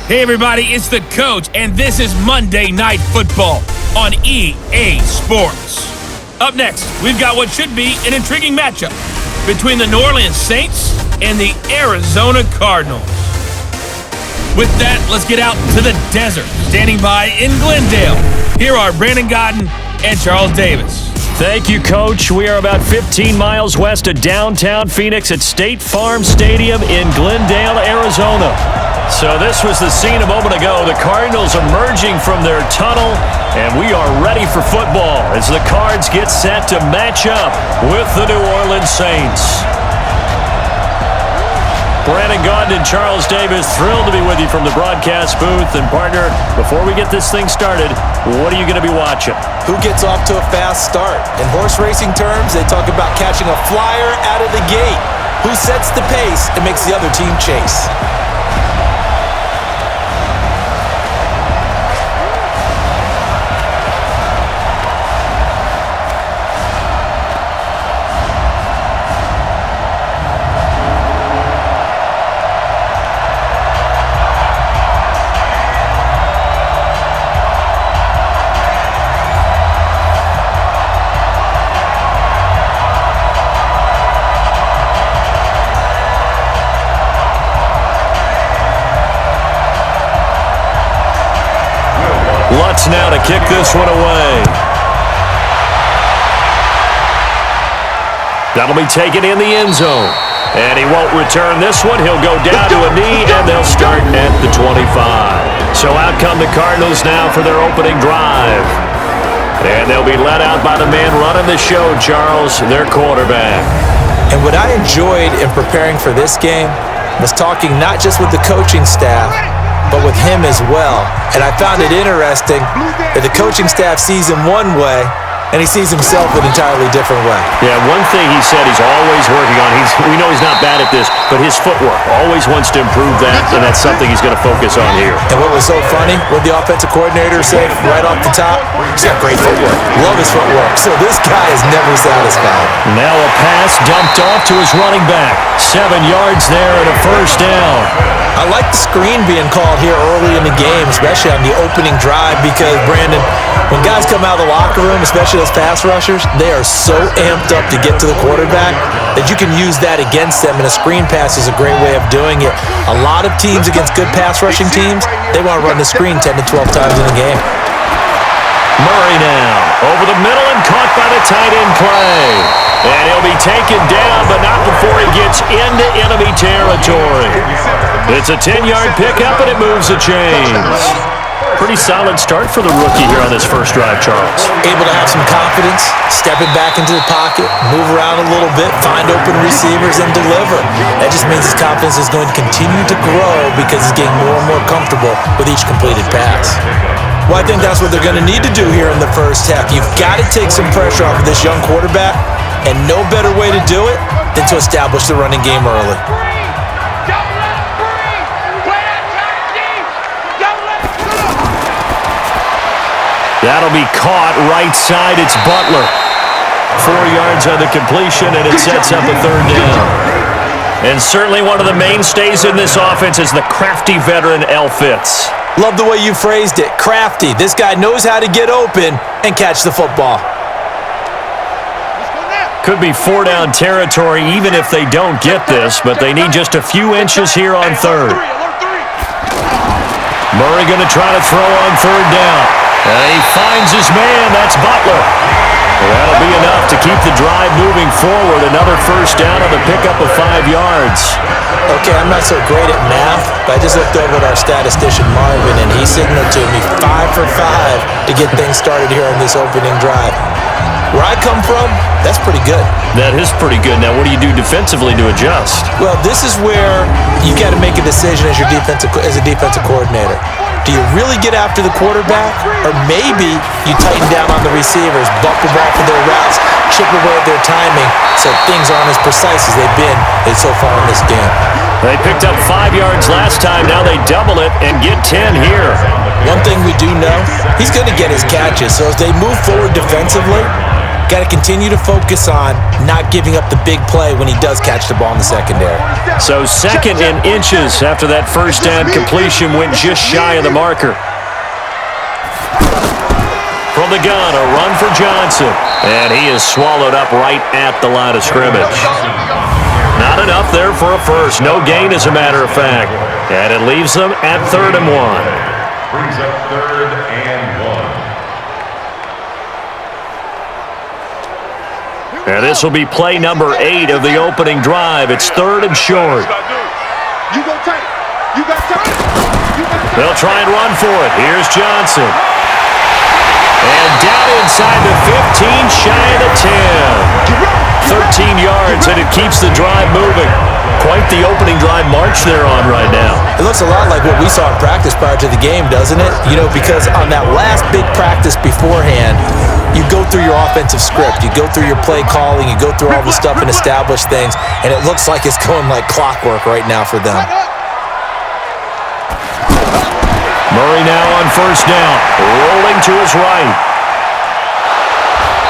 Hey everybody, it's the coach, and this is Monday Night Football on EA Sports. Up next, we've got what should be an intriguing matchup between the New Orleans Saints and the Arizona Cardinals. With that, let's get out to the desert. Standing by in Glendale, here are Brandon Godden and Charles Davis. Thank you, Coach. We are about 15 miles west of downtown Phoenix at State Farm Stadium in Glendale, Arizona. So this was the scene a moment ago. The Cardinals emerging from their tunnel, and we are ready for football as the Cards get set to match up with the New Orleans Saints. Brandon Gaudin and Charles Davis, thrilled to be with you from the broadcast booth. And partner, before we get this thing started, what are you going to be watching? Who gets off to a fast start? In horse racing terms, they talk about catching a flyer out of the gate. Who sets the pace and makes the other team chase? Now to kick this one away. That'll be taken in the end zone. And he won't return this one. He'll go down to a knee, and they'll start at the 25. So out come the Cardinals now for their opening drive. And they'll be led out by the man running the show, Charles, their quarterback. And what I enjoyed in preparing for this game was talking not just with the coaching staff, but with him as well. And I found it interesting that the coaching staff sees him one way, and he sees himself an entirely different way. Yeah, one thing he said he's always working on, we know he's not bad at this, but his footwork, always wants to improve that, and that's something he's going to focus on here. And what was so funny, what the offensive coordinator said right off the top, he's got great footwork. Love his footwork. So this guy is never satisfied. Now a pass dumped off to his running back. 7 yards there and a first down. I like the screen being called here early in the game, especially on the opening drive, because, Brandon, when guys come out of the locker room, especially those pass rushers, they are so amped up to get to the quarterback that you can use that against them, and a screen pass is a great way of doing it. A lot of teams against good pass rushing teams, they want to run the screen 10 to 12 times in a game. Murray now, over the middle and caught by the tight end play. And he'll be taken down, but not before he gets into enemy territory. It's a 10-yard pickup, and it moves the chains. Pretty solid start for the rookie here on this first drive, Charles. Able to have some confidence, stepping back into the pocket, move around a little bit, find open receivers, and deliver. That just means his confidence is going to continue to grow because he's getting more and more comfortable with each completed pass. Well, I think that's what they're going to need to do here in the first half. You've got to take some pressure off of this young quarterback, and no better way to do it than to establish the running game early. That'll be caught right side. It's Butler. 4 yards on the completion, and it sets up a third down. And certainly one of the mainstays in this offense is the crafty veteran L. Fitz. Love the way you phrased it. Crafty. This guy knows how to get open and catch the football. Could be 4-down territory even if they don't get this, but they need just a few inches here on third. Murray going to try to throw on third down. And he finds his man. That's Butler. Well, that'll be enough to keep the drive moving forward. Another first down on the pickup of 5 yards. Okay, I'm not so great at math, but I just looked over at our statistician, Marvin, and he signaled to me 5 for 5 to get things started here on this opening drive. Where I come from, that's pretty good. That is pretty good. Now, what do you do defensively to adjust? Well, this is where you got to make a decision as a defensive coordinator. Do you really get after the quarterback, or maybe you tighten down on the receivers, bump the ball for their routes, chip away at their timing, so things aren't as precise as they've been so far in this game. They picked up 5 yards last time. Now they double it and get 10 here. One thing we do know, he's going to get his catches. So as they move forward defensively, Got to continue to focus on not giving up the big play when he does catch the ball in the secondary. So second in inches after that first down completion went just shy of the marker. From the gun, a run for Johnson. And he is swallowed up right at the line of scrimmage. Not enough there for a first. No gain, as a matter of fact. And it leaves them at 3rd and 1. Brings up 3rd and 1. And this will be play number 8 of the opening drive. It's 3rd and short. You go tight. You got time. They'll try and run for it. Here's Johnson. And down inside the 15, shy of the 10. 13 yards, and it keeps the drive moving. Quite the opening drive march they're on right now. It looks a lot like what we saw in practice prior to the game, doesn't it? You know, because on that last big practice beforehand, you go through your offensive script, you go through your play calling, you go through all the stuff and establish things, and it looks like it's going like clockwork right now for them. Murray now on first down, rolling to his right.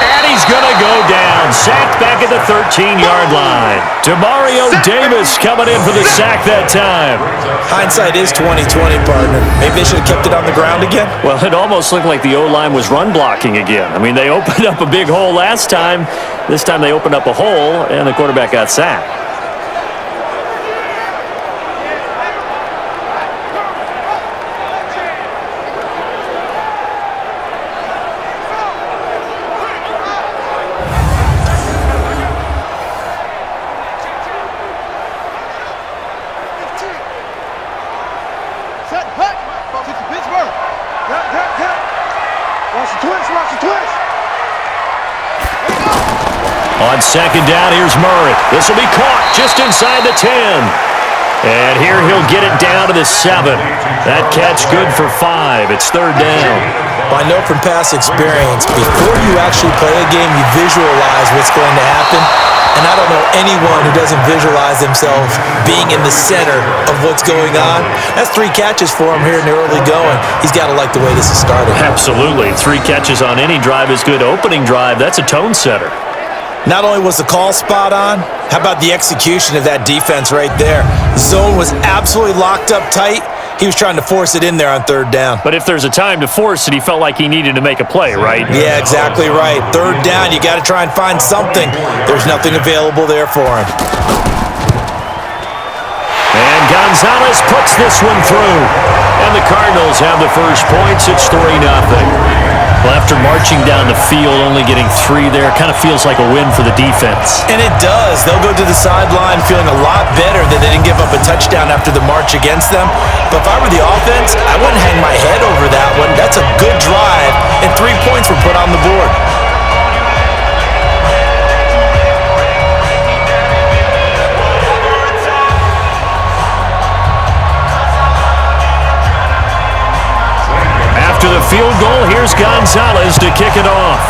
And he's going to go down, sacked back at the 13-yard line. Demario Davis coming in for the sack that time. Hindsight is 20/20, partner. Maybe they should have kept it on the ground again. Well, it almost looked like the O-line was run blocking again. I mean, they opened up a big hole last time. This time they opened up a hole, and the quarterback got sacked. On second down, here's Murray. This will be caught just inside the 10. And here he'll get it down to the 7. That catch good for 5. It's 3rd down. Well, I know from past experience, before you actually play a game, you visualize what's going to happen. And I don't know anyone who doesn't visualize themselves being in the center of what's going on. That's 3 catches for him here in the early going. He's got to like the way this is starting. Absolutely. 3 catches on any drive is good. Opening drive, that's a tone setter. Not only was the call spot on, how about the execution of that defense right there? Zone was absolutely locked up tight. He was trying to force it in there on 3rd down. But if there's a time to force it, he felt like he needed to make a play, right? Yeah, exactly right. 3rd down, you got to try and find something. There's nothing available there for him. And Gonzalez puts this one through. And the Cardinals have the first points. It's 3-0. Well, after marching down the field, only getting 3 there, kind of feels like a win for the defense. And it does. They'll go to the sideline feeling a lot better that they didn't give up a touchdown after the march against them. But if I were the offense, I wouldn't hang my head over that one. That's a good drive, and 3 points were put on the board. After the field goal, here's Gonzalez to kick it off.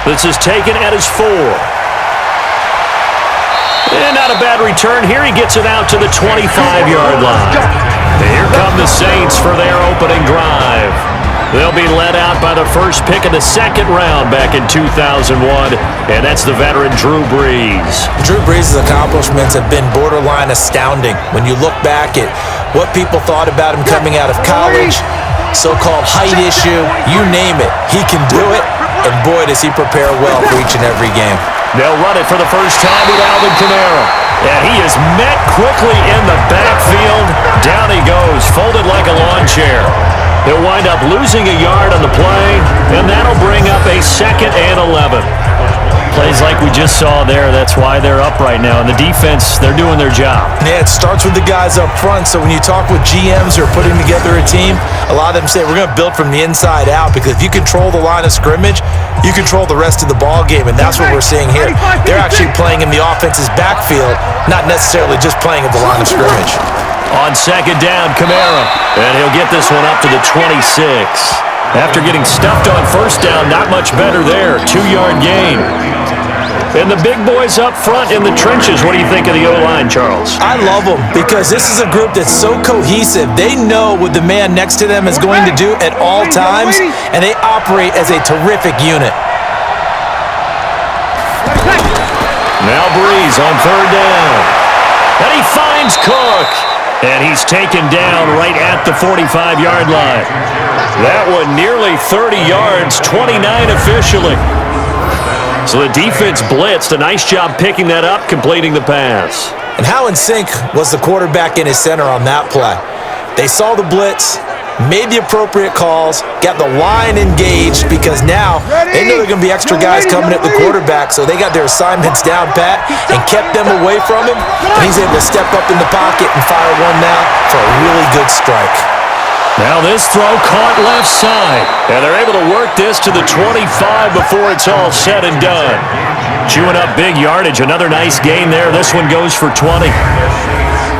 This is taken at his 4. And not a bad return here. He gets it out to the 25-yard line. Here come the Saints for their opening drive. They'll be led out by the first pick of the 2nd round back in 2001, and that's the veteran Drew Brees. Drew Brees' accomplishments have been borderline astounding. When you look back at what people thought about him coming out of college, so-called height issue, you name it, he can do it, and boy, does he prepare well for each and every game. They'll run it for the first time with Alvin Kamara. And he is met quickly in the backfield. Down he goes, folded like a lawn chair. He'll wind up losing a yard on the play, and that'll bring up a 2nd and 11. Plays like we just saw there, that's why they're up right now. And the defense, they're doing their job. Yeah, it starts with the guys up front, so when you talk with GMs who are putting together a team, a lot of them say we're going to build from the inside out, because if you control the line of scrimmage, you control the rest of the ball game, and that's what we're seeing here. They're actually playing in the offense's backfield, not necessarily just playing at the line of scrimmage. On 2nd down, Kamara, and he'll get this one up to the 26. After getting stuffed on 1st down, not much better there. 2-yard gain. And the big boys up front in the trenches, what do you think of the O-line, Charles? I love them because this is a group that's so cohesive. They know what the man next to them is going to do at all times, and they operate as a terrific unit. Now Breeze on third down. And he finds Cook. And he's taken down right at the 45-yard line. That one nearly 30 yards, 29 officially. So the defense blitzed. A nice job picking that up, completing the pass. And how in sync was the quarterback in his center on that play? They saw the blitz, made the appropriate calls, got the line engaged because now they know there are going to be extra guys coming at the quarterback, so they got their assignments down pat and kept them away from him, and he's able to step up in the pocket and fire one now for a really good strike. Now this throw caught left side, and they're able to work this to the 25 before it's all said and done. Chewing up big yardage, another nice gain there. This one goes for 20.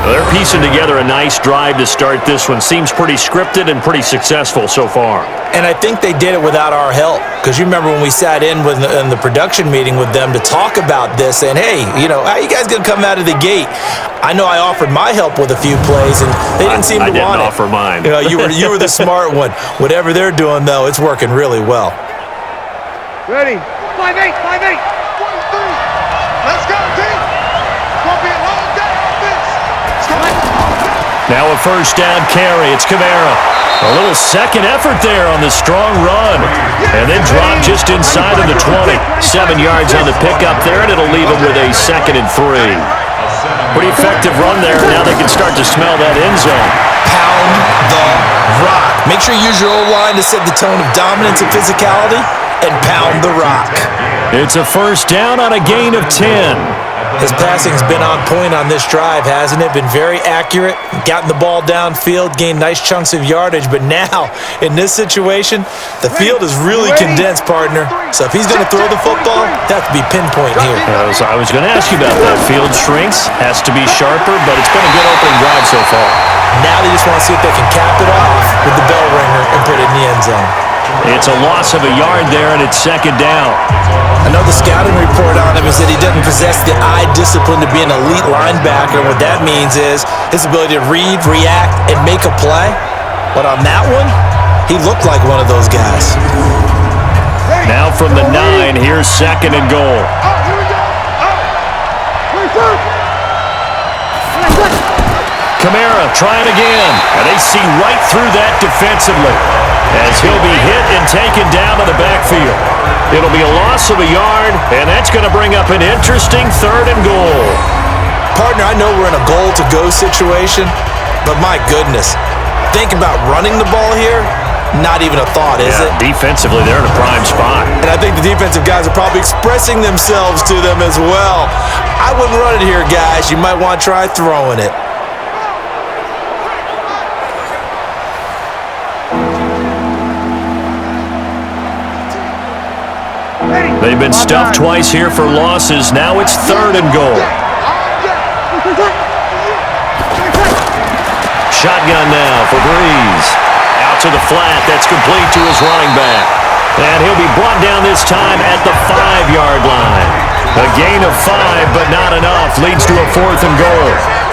They're piecing together a nice drive to start this one. Seems pretty scripted and pretty successful so far. And I think they did it without our help. Because you remember when we sat in the production meeting with them to talk about this, and hey, you know, how you guys going to come out of the gate? I know I offered my help with a few plays, and they didn't seem to want it. I didn't offer mine. You know, you were the smart one. Whatever they're doing, though, it's working really well. Ready? 5-8, 5-8. 1-3. Let's go, team. It's going to be a long day on this. Now a first down carry. It's Kamara. A little second effort there on the strong run. And then drop just inside of the 20. 7 yards on the pickup there, and it'll leave him with a 2nd and 3. Pretty effective run there. Now they can start to smell that end zone. Pound the rock. Make sure you use your O-line to set the tone of dominance and physicality, and pound the rock. It's a first down on a gain of 10. His passing's been on point on this drive, hasn't it? Been very accurate, gotten the ball downfield, gained nice chunks of yardage, but now, in this situation, the field is really condensed, partner. So if he's going to throw the football, that has to be pinpoint here. I was going to ask you about that. Field shrinks, has to be sharper, but it's been a good opening drive so far. Now they just want to see if they can cap it off with the bell ringer and put it in the end zone. It's a loss of a yard there, and it's 2nd down. Another scouting report on him is that he doesn't possess the eye discipline to be an elite linebacker. What that means is his ability to read, react, and make a play. But on that one, he looked like one of those guys. Now from the 9, here's 2nd and goal. Kamara trying again, and they see right through that defensively as he'll be hit and taken down to the backfield. It'll be a loss of a yard, and that's going to bring up an interesting 3rd and goal. Partner, I know we're in a goal-to-go situation, but my goodness, think about running the ball here. Not even a thought, is it? Defensively, they're in a prime spot. And I think the defensive guys are probably expressing themselves to them as well. I wouldn't run it here, guys. You might want to try throwing it. They've been stuffed twice here for losses. Now it's 3rd and goal. Shotgun now for Breeze. Out to the flat. That's complete to his running back. And he'll be brought down this time at the 5-yard line. A gain of 5, but not enough. Leads to a 4th and goal.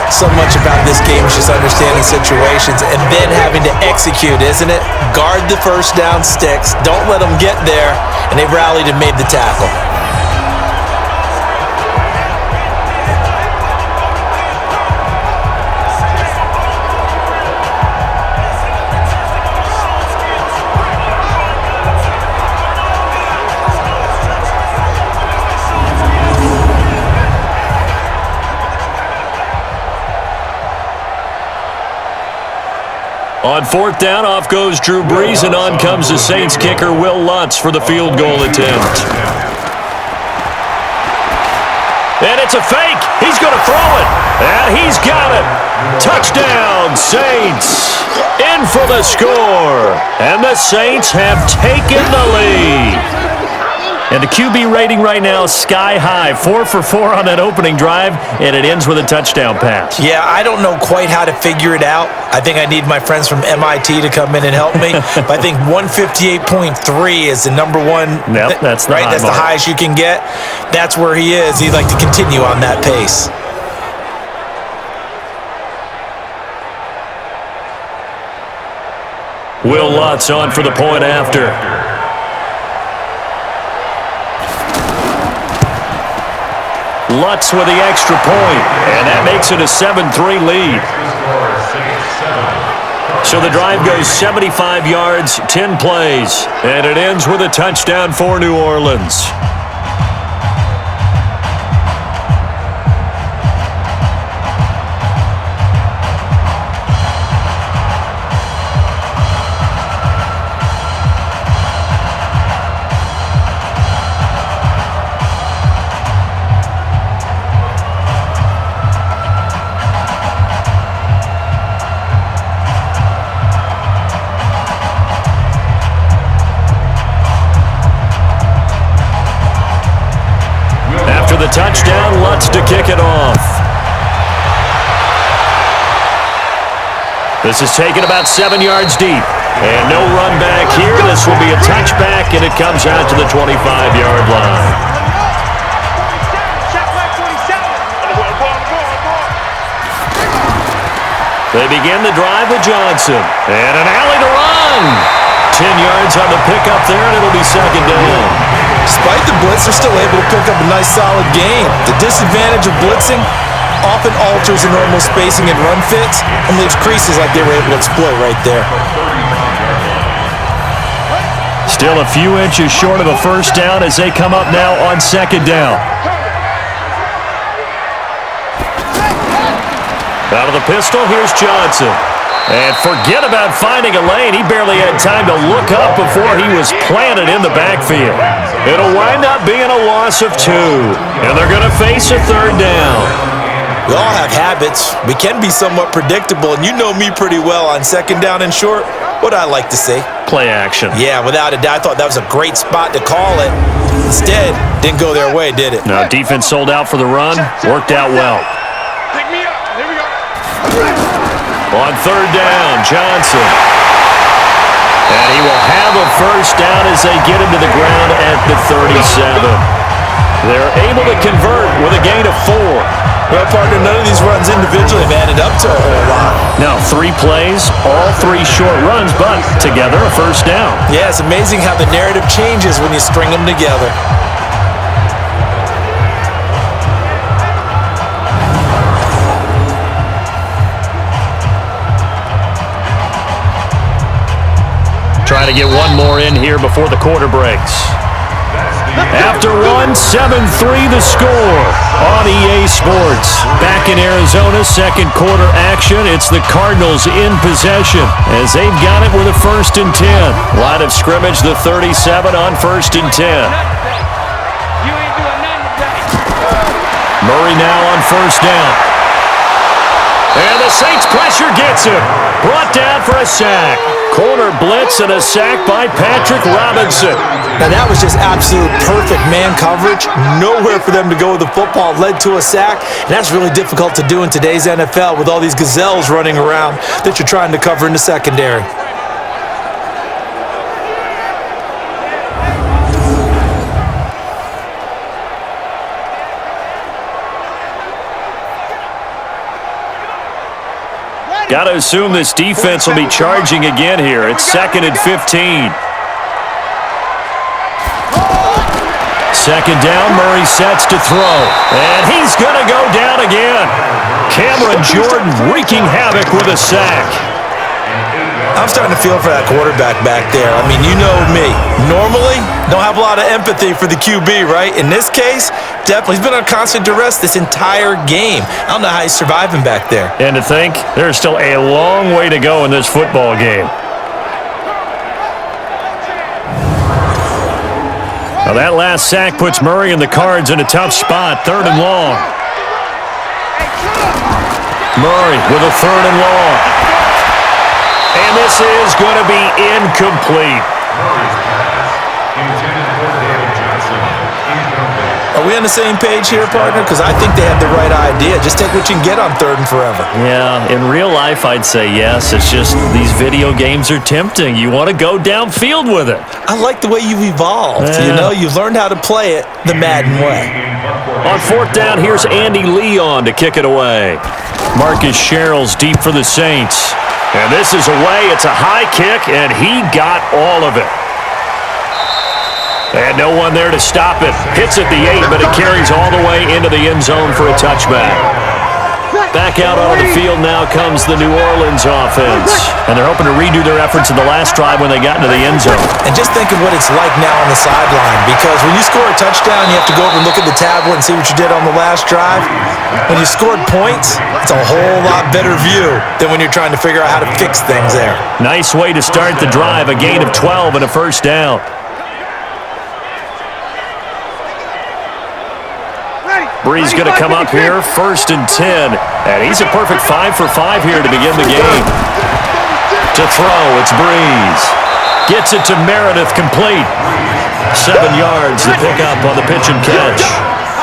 So much about this game is just understanding situations and then having to execute, isn't it? Guard the first down sticks. Don't let them get there. And they rallied and made the tackle. On 4th down, off goes Drew Brees, and on comes the Saints kicker, Will Lutz, for the field goal attempt. And it's a fake. He's going to throw it. And he's got it. Touchdown, Saints. In for the score. And the Saints have taken the lead. And the QB rating right now is sky high. 4 for 4 on that opening drive, and it ends with a touchdown pass. Yeah, I don't know quite how to figure it out. I think I need my friends from MIT to come in and help me. But I think 158.3 is the number one. Yep, that's the right. high That's mark. the highest you can get. That's where he is. He'd like to continue on that pace. Will Lutz on for the point after. Lutz with the extra point, and that makes it a 7-3 lead. So the drive goes 75 yards, 10 plays, and it ends with a touchdown for New Orleans. The touchdown, Lutz to kick it off. This is taken about 7 yards deep. And no run back here. This will be a touchback, and it comes out to the 25-yard line. They begin the drive with Johnson. And an alley to run. 10 yards on the pickup there, and it'll be second down. Despite the blitz, they're still able to pick up a nice, solid gain. The disadvantage of blitzing often alters the normal spacing and run fits and leaves creases like they were able to exploit right there. Still a few inches short of a first down as they come up now on second down. Out of the pistol, here's Johnson. And forget about finding a lane. He barely had time to look up before he was planted in the backfield. It'll wind up being a loss of 2. And they're going to face a third down. We all have habits. We can be somewhat predictable, and you know me pretty well on second down and short. What I like to say? Play action. Yeah, without a doubt. I thought that was a great spot to call it. Instead, didn't go their way, did it? No, defense sold out for the run. Worked out well. Pick me up. Here we go. On third down, Johnson. And he will have a first down as they get him to the ground at the 37. They're able to convert with a gain of 4. Well, partner, none of these runs individually have added up to a whole lot. Now, 3 plays, all 3 short runs, but together a first down. Yeah, it's amazing how the narrative changes when you string them together. Trying to get one more in here before the quarter breaks. After one, 7-3 the score on EA Sports. Back in Arizona, second quarter action. It's the Cardinals in possession as they've got it with a 1st and 10. Line of scrimmage, the 37 on 1st and 10. Murray now on 1st down. And the Saints pressure gets him. Brought down for a sack. Corner blitz and a sack by Patrick Robinson. Now that was just absolute perfect man coverage. Nowhere for them to go with the football. Led to a sack. And that's really difficult to do in today's NFL with all these gazelles running around that you're trying to cover in the secondary. Got to assume this defense will be charging again here. It's 2nd and 15. Second down, Murray sets to throw. And he's going to go down again. Cameron Jordan wreaking havoc with a sack. I'm starting to feel for that quarterback back there. I mean, you know me. Normally, don't have a lot of empathy for the QB, right? In this case, definitely. He's been on constant duress this entire game. I don't know how he's surviving back there. And to think, there's still a long way to go in this football game. Now that last sack puts Murray and the Cards in a tough spot. 3rd and long. Murray with a 3rd and long. And this is going to be incomplete. Are we on the same page here, partner? Because I think they had the right idea. Just take what you can get on 3rd and forever. Yeah, in real life, I'd say yes. It's just these video games are tempting. You want to go downfield with it. I like the way you've evolved. Yeah. You know, you've learned how to play it the Madden way. On 4th down, here's Andy Leon to kick it away. Marcus Sherrill's deep for the Saints. And this is away. It's a high kick, and he got all of it. And no one there to stop it. Hits at the 8, but it carries all the way into the end zone for a touchback. Back out on the field now comes the New Orleans offense. And they're hoping to redo their efforts in the last drive when they got into the end zone. And just think of what it's like now on the sideline, because when you score a touchdown, you have to go over and look at the tablet and see what you did on the last drive. When you scored points, it's a whole lot better view than when you're trying to figure out how to fix things there. Nice way to start the drive, a gain of 12 and a first down. Bree's going to come up here, 1st and 10. And he's a perfect 5 for 5 here to begin the game. To throw, it's Breeze. Gets it to Meredith, complete. 7 yards, the pickup on the pitch and catch.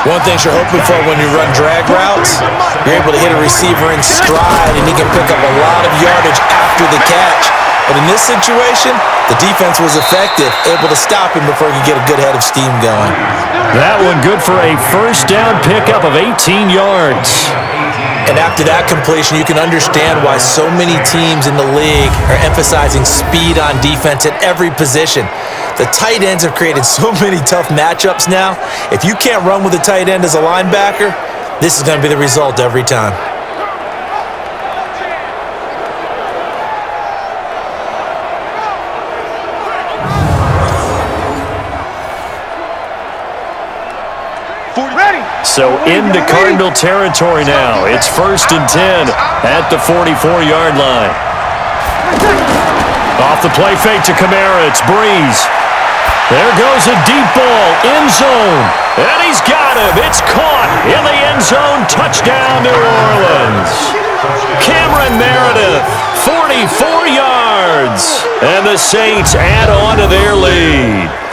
One thing you're hoping for when you run drag routes, you're able to hit a receiver in stride, and he can pick up a lot of yardage after the catch. But in this situation, the defense was effective, able to stop him before he could get a good head of steam going. That one good for a first down pickup of 18 yards. And after that completion, you can understand why so many teams in the league are emphasizing speed on defense at every position. The tight ends have created so many tough matchups now. If you can't run with a tight end as a linebacker, this is going to be the result every time. So into Cardinal territory now. It's 1st and 10 at the 44-yard line. Off the play fake to Kamara. It's Breeze. There goes a deep ball. End zone. And he's got him. It's caught in the end zone. Touchdown, New Orleans. Cameron Meredith, 44 yards. And the Saints add on to their lead.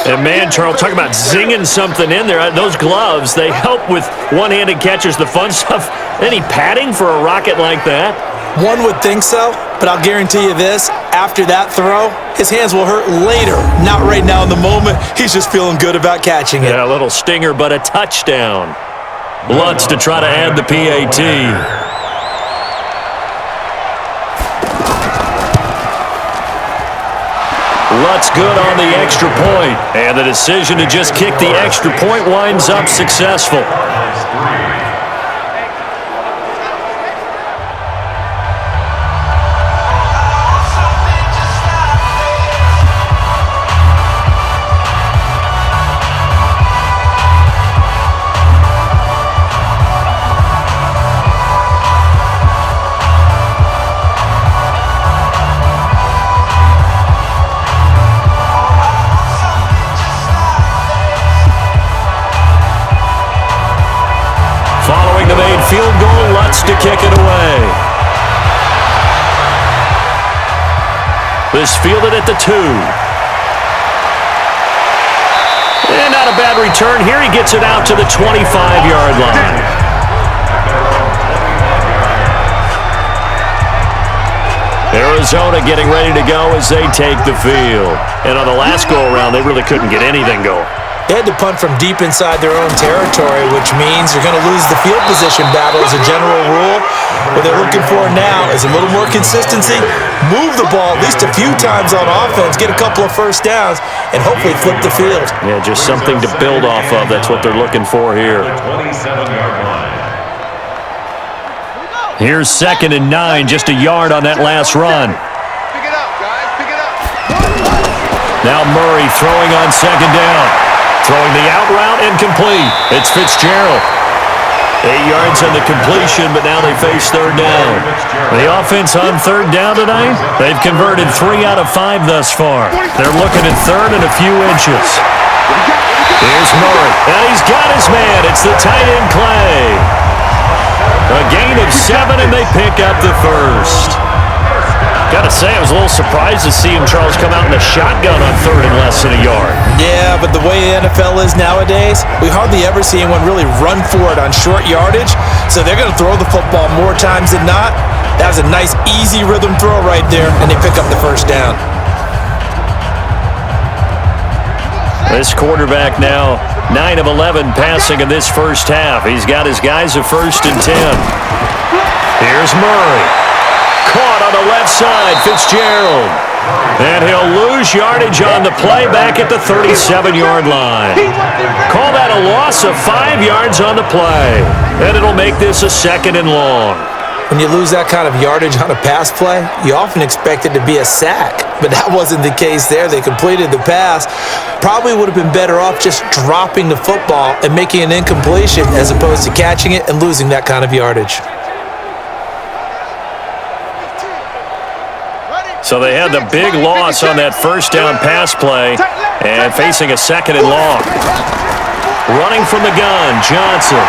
And man, Charles, talk about zinging something in there. Those gloves, they help with one-handed catches, the fun stuff. Any padding for a rocket like that? One would think so, but I'll guarantee you this. After that throw, his hands will hurt later. Not right now in the moment. He's just feeling good about catching it. Yeah, a little stinger, but a touchdown. Lutz to try to add the PAT. Lutz good on the extra point, and the decision to just kick the extra point winds up successful. Field goal, Lutz to kick it away. This fielded at the 2. And not a bad return here. He gets it out to the 25-yard line. Arizona getting ready to go as they take the field. And on the last go-around, they really couldn't get anything going. They had to punt from deep inside their own territory, which means you're going to lose the field position battle as a general rule. What they're looking for now is a little more consistency, move the ball at least a few times on offense, get a couple of first downs, and hopefully flip the field. Yeah, just something to build off of. That's what they're looking for here. Here's 2nd and 9, just a yard on that last run. Pick it up, guys. Pick it up. Now Murray throwing on 2nd down. Throwing the out route, incomplete. It's Fitzgerald. 8 yards on the completion, but now they face 3rd down. The offense on 3rd down tonight, they've converted 3 out of 5 thus far. They're looking at 3rd and a few inches. Here's Murray, and he's got his man. It's the tight end Clay. A gain of 7, and they pick up the first. Got to say, I was a little surprised to see him, Charles, come out in the shotgun on third and less than a yard. Yeah, but the way the NFL is nowadays, we hardly ever see anyone really run for it on short yardage, so they're going to throw the football more times than not. That was a nice, easy rhythm throw right there, and they pick up the first down. This quarterback now 9 of 11 passing in this first half. He's got his guys at 1st and 10. Here's Murray. Caught on the left side, Fitzgerald. And he'll lose yardage on the play back at the 37-yard line. Call that a loss of 5 yards on the play. And it'll make this a 2nd and long. When you lose that kind of yardage on a pass play, you often expect it to be a sack. But that wasn't the case there. They completed the pass. Probably would have been better off just dropping the football and making an incompletion as opposed to catching it and losing that kind of yardage. So they had the big loss on that first down pass play and facing a 2nd and long. Running from the gun, Johnson.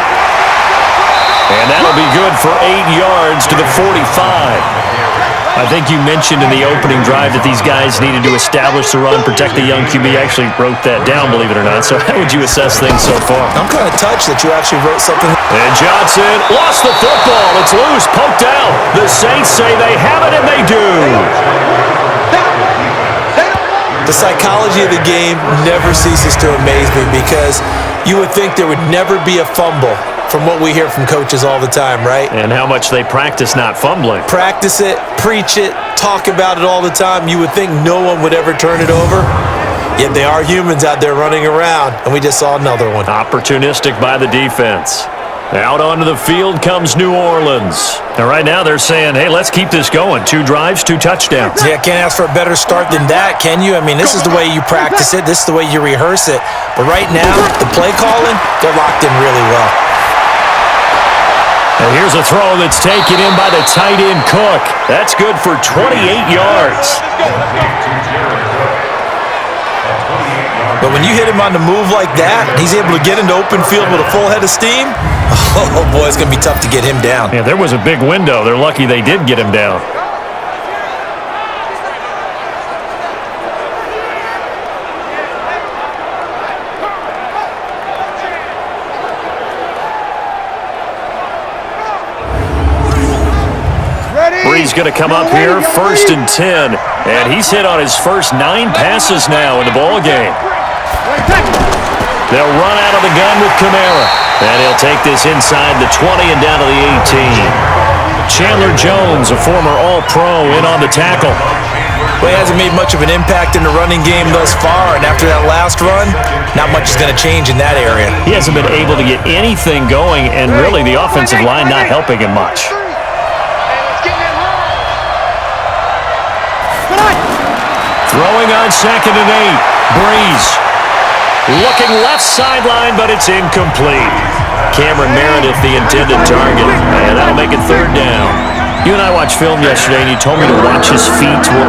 And that'll be good for 8 yards to the 45. I think you mentioned in the opening drive that these guys needed to establish the run, protect the young QB. I actually wrote that down, believe it or not. So how would you assess things so far? I'm kind of touched that you actually wrote something. And Johnson lost the football. It's loose, poked out. The Saints say they have it, and they do. The psychology of the game never ceases to amaze me because you would think there would never be a fumble from what we hear from coaches all the time, right? And how much they practice not fumbling. Practice it, preach it, talk about it all the time. You would think no one would ever turn it over. Yet they are humans out there running around, and we just saw another one. Opportunistic by the defense. Out onto the field comes New Orleans. And right now they're saying, hey, let's keep this going. 2 drives, 2 touchdowns. Yeah, can't ask for a better start than that, can you? I mean, this is the way you practice it. This is the way you rehearse it. But right now, the play calling, they're locked in really well. And here's a throw that's taken in by the tight end Cook. That's good for 28 yards. But when you hit him on the move like that, he's able to get into open field with a full head of steam, oh boy, it's going to be tough to get him down. Yeah, there was a big window. They're lucky they did get him down. Bree's going to come up here, 1st and 10. And he's hit on his first 9 passes now in the ball game. They'll run out of the gun with Kamara. And he'll take this inside the 20 and down to the 18. Chandler Jones, a former All-Pro, in on the tackle. Well, he hasn't made much of an impact in the running game thus far, and after that last run, not much is going to change in that area. He hasn't been able to get anything going, and really the offensive line not helping him much. Throwing on 2nd and 8. Breeze. Looking left sideline, but it's incomplete. Cameron Meredith, the intended target. And that'll make it 3rd down. You and I watched film yesterday, and you told me to watch his feet. For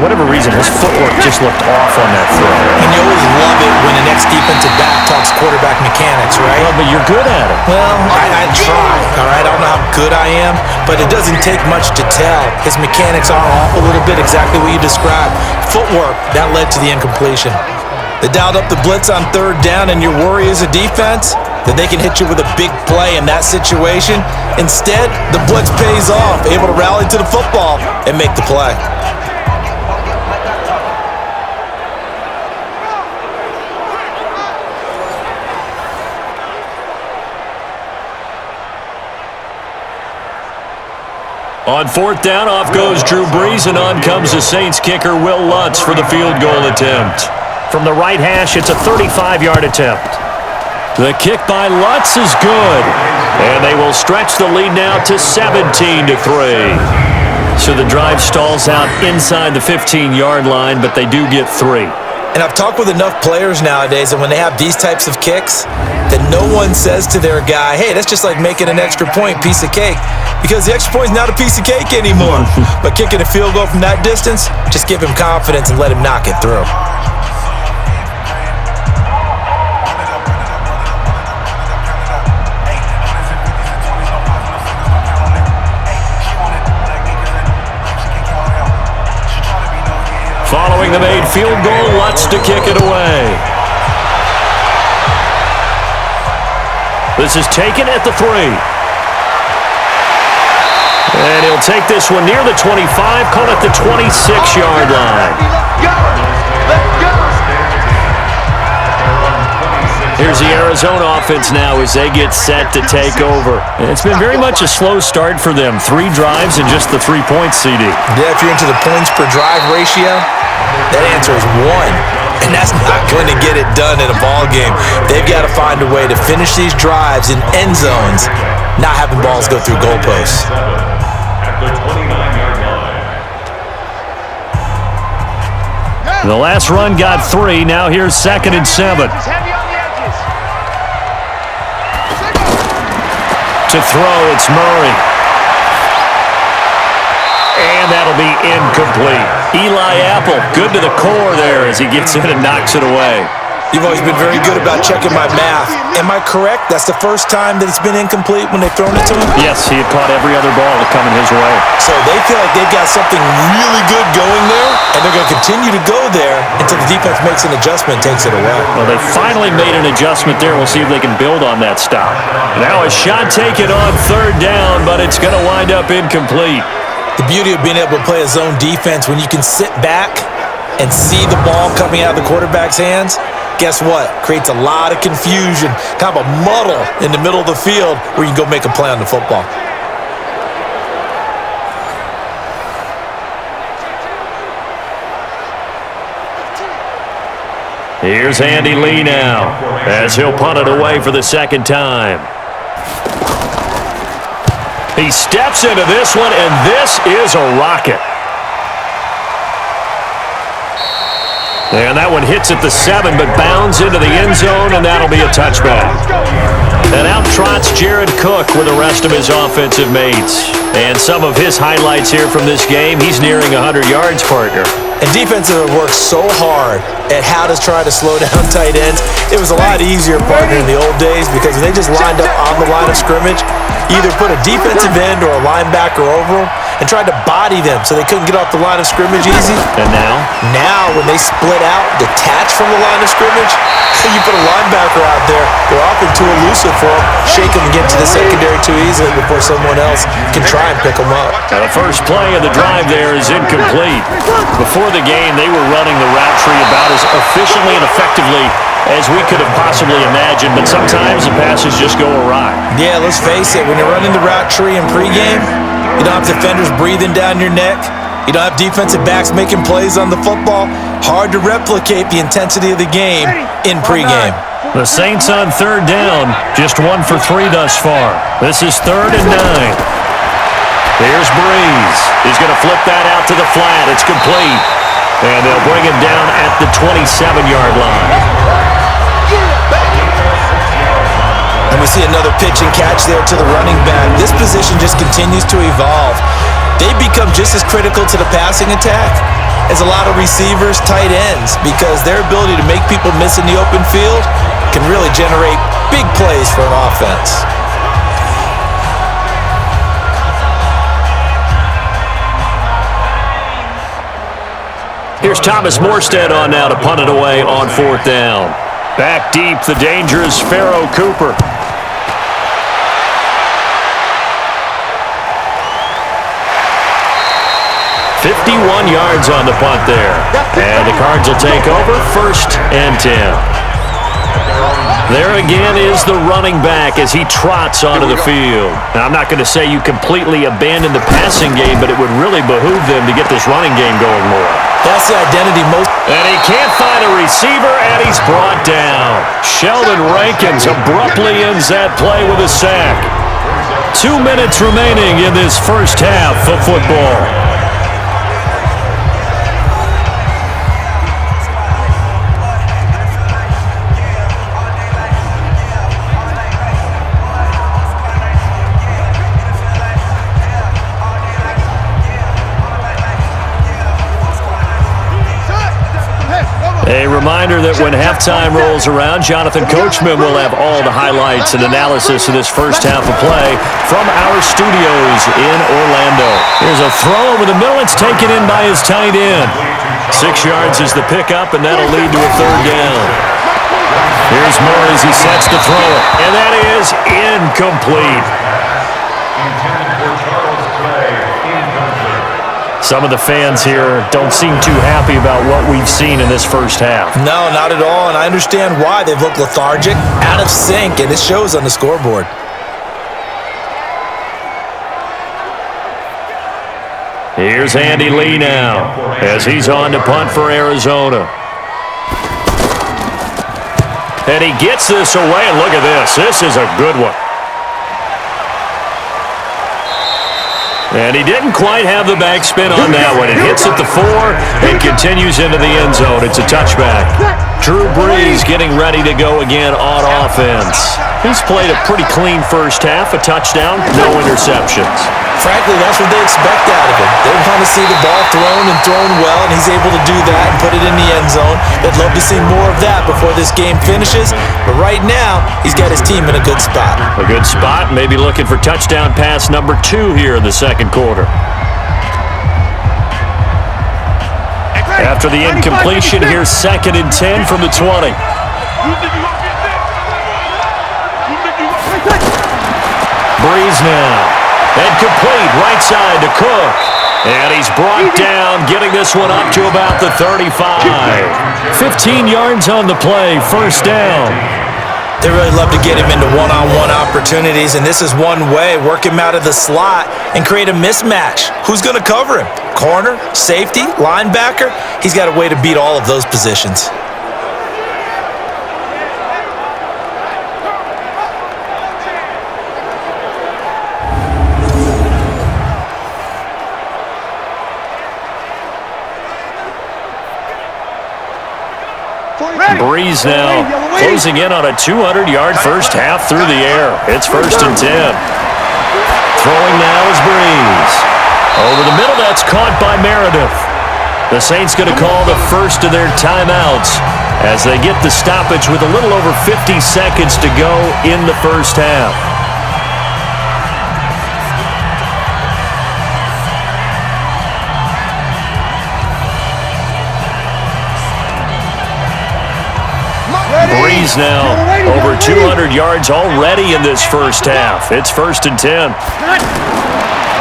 whatever reason, his footwork just looked off on that throw. And you always love it when the next defensive back talks quarterback mechanics, right? Well, but you're good at it. Well, I try, all right? I don't know how good I am, but it doesn't take much to tell. His mechanics are off a little bit, exactly what you described. Footwork, that led to the incompletion. They dialed up the blitz on 3rd down, and your worry as a defense that they can hit you with a big play in that situation. Instead, the blitz pays off, able to rally to the football and make the play. On 4th down, off goes Drew Brees, and on comes the Saints kicker, Will Lutz, for the field goal attempt. From the right hash, it's a 35-yard attempt. The kick by Lutz is good, and they will stretch the lead now to 17-3. So the drive stalls out inside the 15-yard line, but they do get 3. And I've talked with enough players nowadays that when they have these types of kicks, that no one says to their guy, hey, that's just like making an extra point, piece of cake. Because the extra point is not a piece of cake anymore. But kicking a field goal from that distance, just give him confidence and let him knock it through. scoring the made field goal, wants to kick it away. This is taken at the 3. And he'll take this one near the 25, call it the 26-yard line. Let's go! Here's the Arizona offense now as they get set to take over. It's been very much a slow start for them. 3 drives and just the 3 points, CD. Yeah, if you're into the points per drive ratio, that answer is 1. And that's not going to get it done in a ball game. They've got to find a way to finish these drives in end zones, not having balls go through goalposts. At the 29-yard line. The last run got 3. Now here's 2nd and 7. To throw, it's Murray. And that'll be incomplete. Eli Apple, good to the core there as he gets in and knocks it away. You've always been very good about checking my math. Am I correct? That's the first time that it's been incomplete when they've thrown it to him? Yes, he had caught every other ball coming his way. So they feel like they've got something really good going there, and they're going to continue to go there until the defense makes an adjustment and takes it away. Well, they finally made an adjustment there. We'll see if they can build on that stop. Now a shot taken on 3rd down, but it's going to wind up incomplete. The beauty of being able to play a zone defense when you can sit back and see the ball coming out of the quarterback's hands, guess what? Creates a lot of confusion, kind of a muddle in the middle of the field where you can go make a play on the football. Here's Andy Lee now as he'll punt it away for the 2nd time. He steps into this one, and this is a rocket. And that one hits at the 7, but bounds into the end zone, and that'll be a touchback. And out trots Jared Cook with the rest of his offensive mates. And some of his highlights here from this game, he's nearing 100 yards, partner. And defenses have worked so hard at how to try to slow down tight ends. It was a lot easier, partner, in the old days because they just lined up on the line of scrimmage, either put a defensive end or a linebacker over them, and tried to body them so they couldn't get off the line of scrimmage easy. And now? Now, when they split out, detach from the line of scrimmage, you put a linebacker out there, they're often too elusive for them, shake them and get to the secondary too easily before someone else can try and pick them up. Now the first play of the drive there is incomplete. Before the game, they were running the route tree about as efficiently and effectively as we could have possibly imagined, but sometimes the passes just go awry. Yeah, let's face it, when you're running the route tree in pregame, you don't have defenders breathing down your neck. You don't have defensive backs making plays on the football. Hard to replicate the intensity of the game in pregame. The Saints on 3rd down, just 1 for 3 thus far. This is 3rd and 9. Here's Breeze. He's going to flip that out to the flat. It's complete. And they'll bring him down at the 27-yard line. And we see another pitch and catch there to the running back. This position just continues to evolve. They become just as critical to the passing attack as a lot of receivers, tight ends, because their ability to make people miss in the open field can really generate big plays for an offense. Here's Thomas Morstead on now to punt it away on 4th down. Back deep, the dangerous Pharaoh Cooper. 51 yards on the punt there. And the Cards will take over 1st and 10. There again is the running back as he trots onto the field. Now, I'm not going to say you completely abandon the passing game, but it would really behoove them to get this running game going more. That's the identity most. And he can't find a receiver, and he's brought down. Sheldon Rankins abruptly ends that play with a sack. 2 minutes remaining in this first half of football. A reminder that when halftime rolls around, Jonathan Coachman will have all the highlights and analysis of this first half of play from our studios in Orlando. Here's a throw over the middle. It's taken in by his tight end. 6 yards is the pickup, and that'll lead to a third down. Here's Moore as he sets to throw it, and that is incomplete. Some of the fans here don't seem too happy about what we've seen in this first half. No, not at all, and I understand why. They've looked lethargic, out of sync, and it shows on the scoreboard. Here's Andy Lee now as he's on to punt for Arizona. And he gets this away, and look at this. This is a good one. And he didn't quite have the backspin on that one. It hits at the 4 and continues into the end zone. It's a touchback. Drew Brees getting ready to go again on offense. He's played a pretty clean first half, a touchdown, no interceptions. Frankly, that's what they expect out of him. They want to see the ball thrown and thrown well, and he's able to do that and put it in the end zone. They'd love to see more of that before this game finishes, but right now, he's got his team in a good spot. A good spot, maybe looking for touchdown pass number 2 here in the second quarter. After the incompletion, here's 2nd and 10 from the 20. Brees now. And complete, right side to Cook. And he's brought down, getting this one up to about the 35. 15 yards on the play, first down. They really love to get him into one-on-one opportunities, and this is one way. Work him out of the slot and create a mismatch. Who's going to cover him? Corner, safety, linebacker? He's got a way to beat all of those positions. Brees now closing in on a 200-yard first half through the air. It's 1st and 10. Throwing now is Brees. Over the middle, that's caught by Meredith. The Saints going to call the first of their timeouts as they get the stoppage with a little over 50 seconds to go in the first half. Brees now over 200 yards already in this first half. It's 1st and 10.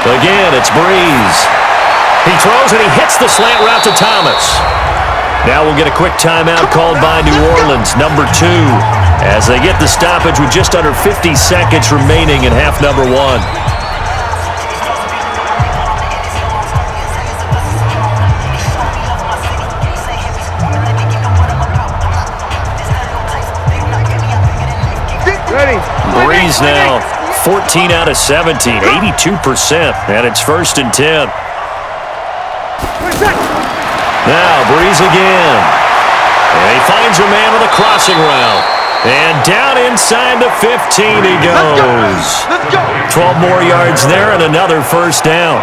Again, it's Brees. He throws and he hits the slant route to Thomas. Now we'll get a quick timeout called by New Orleans, number 2, as they get the stoppage with just under 50 seconds remaining in half number 1. Brees now 14 out of 17, 82%, and it's 1st and 10. Now Brees again, and he finds a man on the crossing route, and down inside the 15 he goes. 12 more yards there and another first down.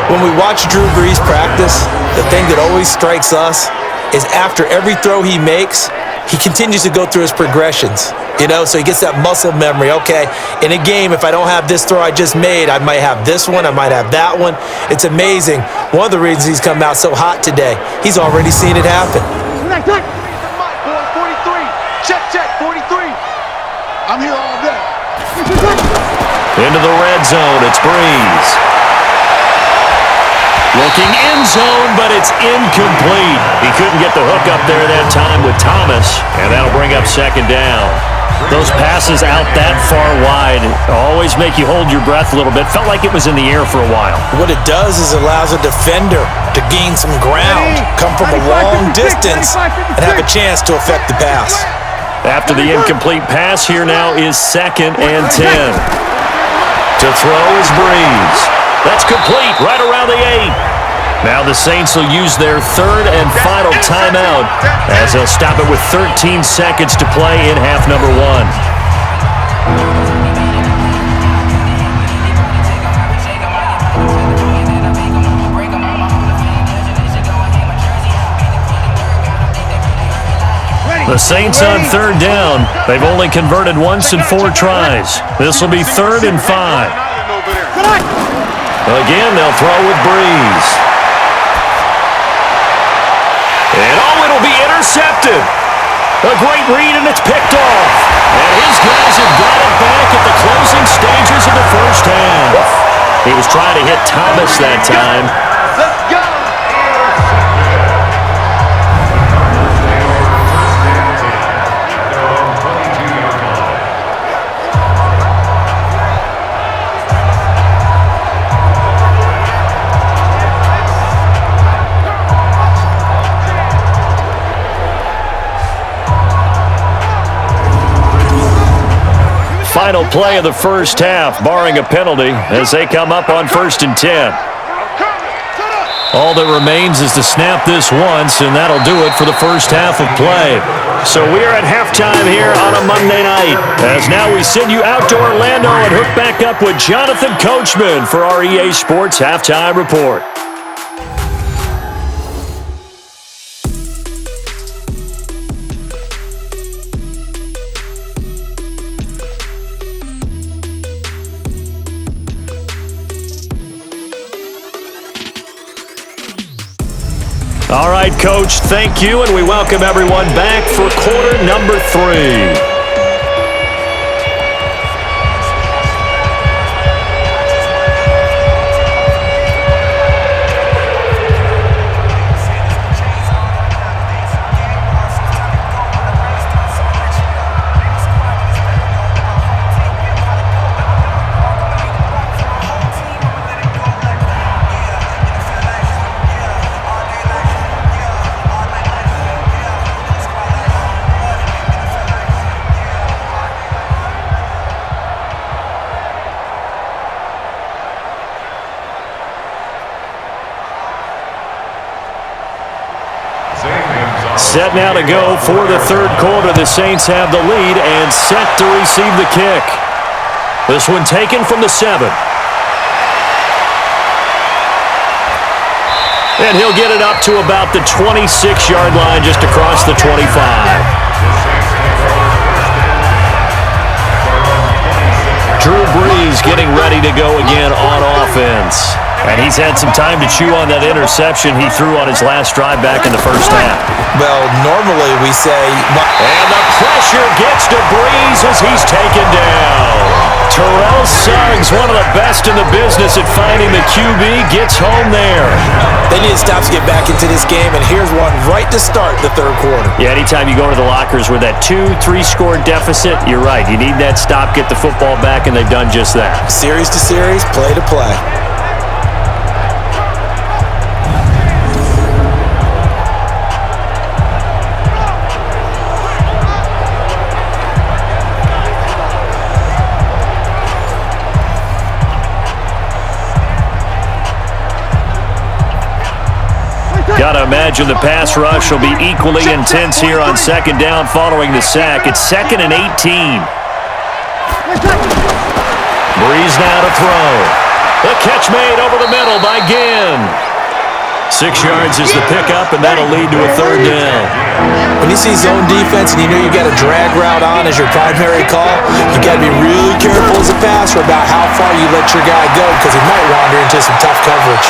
When we watch Drew Brees practice, the thing that always strikes us is after every throw he makes, he continues to go through his progressions. You know, so he gets that muscle memory. Okay, in a game, if I don't have this throw I just made, I might have this one, I might have that one. It's amazing. One of the reasons he's come out so hot today, he's already seen it happen. 43. Check, 43. I'm here all day. Into the red zone, it's Brees. Looking end zone, but it's incomplete. He couldn't get the hook up there that time with Thomas, and that'll bring up 2nd down. Those passes out that far wide always make you hold your breath a little bit. Felt like it was in the air for a while. What it does is allows a defender to gain some ground, come from a long distance, and have a chance to affect the pass. After the incomplete pass, here now is 2nd and 10. To throw is Brees. That's complete, right around the 8. Now the Saints will use their 3rd and final timeout as they'll stop it with 13 seconds to play in half number 1. The Saints on 3rd down. They've only converted once in 4 tries. This will be 3rd and 5. Again, they'll throw with Brees. intercepted. A great read, and it's picked off. And his guys have got it back at the closing stages of the first half. He was trying to hit Thomas that time. Let's go. Final play of the first half, barring a penalty, as they come up on 1st and 10. All that remains is to snap this once, and that'll do it for the first half of play. So we are at halftime here on a Monday night, as now we send you out to Orlando and hook back up with Jonathan Coachman for our EA Sports Halftime Report. All right, Coach, thank you, and we welcome everyone back for quarter number 3. Set now to go for the third quarter. The Saints have the lead and set to receive the kick. This one taken from the 7. And he'll get it up to about the 26-yard line, just across the 25. Drew Brees getting ready to go again on offense. And he's had some time to chew on that interception he threw on his last drive back in the first half. Well, normally we say... And the pressure gets to Brees as he's taken down. Terrell Suggs, one of the best in the business at finding the QB, gets home there. They need to stop to get back into this game, and here's one right to start the third quarter. Yeah, anytime you go to the lockers with that 2-3-score deficit, you're right. You need that stop, get the football back, and they've done just that. Series to series, play to play. Got to imagine the pass rush will be equally intense here on second down following the sack. It's 2nd and 18. Brees now to throw. The catch made over the middle by Ginn. 6 yards is the pickup, and that'll lead to a third down. When you see zone defense and you know you got a drag route on as your primary call, you got to be really careful as a passer about how far you let your guy go, because he might wander into some tough coverage.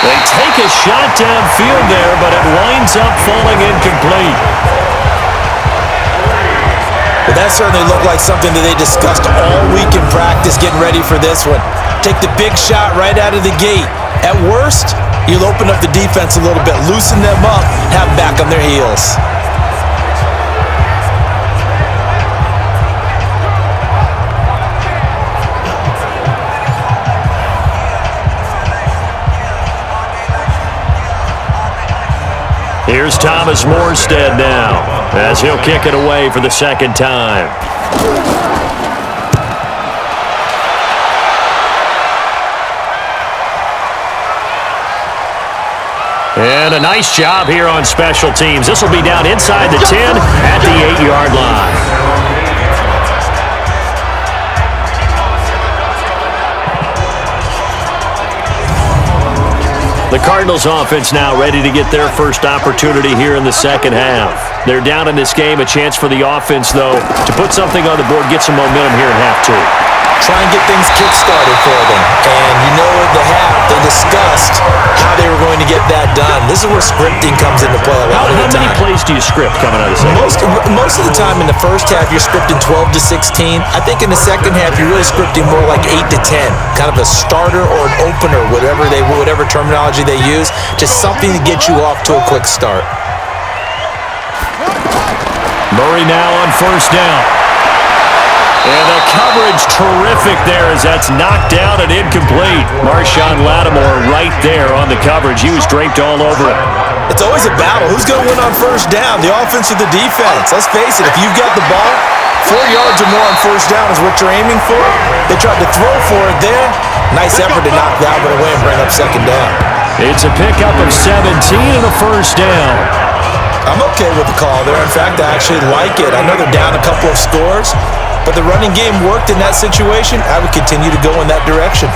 They take a shot downfield there, but it winds up falling incomplete. Well, that certainly looked like something that they discussed all week in practice getting ready for this one. Take the big shot right out of the gate. At worst, you'll open up the defense a little bit, loosen them up, have them back on their heels. Here's Thomas Morstead now, as he'll kick it away for the second time. And a nice job here on special teams. This will be down inside the 10 at the 8-yard line. The Cardinals offense now ready to get their first opportunity here in the second half. They're down in this game. A chance for the offense, though, to put something on the board, get some momentum here in half 2. Try and get things kick-started for them. And you know at the half, they discussed how they were going to get that done. This is where scripting comes into play a lot of the time. How many plays do you script coming out of the second? Most of the time in the first half, you're scripting 12 to 16. I think in the second half, you're really scripting more like 8 to 10. Kind of a starter or an opener, whatever terminology they use. Just something to get you off to a quick start. Murray now on first down. And the coverage terrific there as that's knocked down and incomplete. Marshawn Lattimore right there on the coverage. He was draped all over it. It's always a battle. Who's going to win on first down, the offense or the defense? Let's face it, if you've got the ball, 4 yards or more on first down is what you're aiming for. They tried to throw for it there. Nice effort to knock that one away and bring up second down. It's a pickup of 17 and a first down. I'm okay with the call there. In fact, I actually like it. I know they're down a couple of scores, but the running game worked in that situation. I would continue to go in that direction.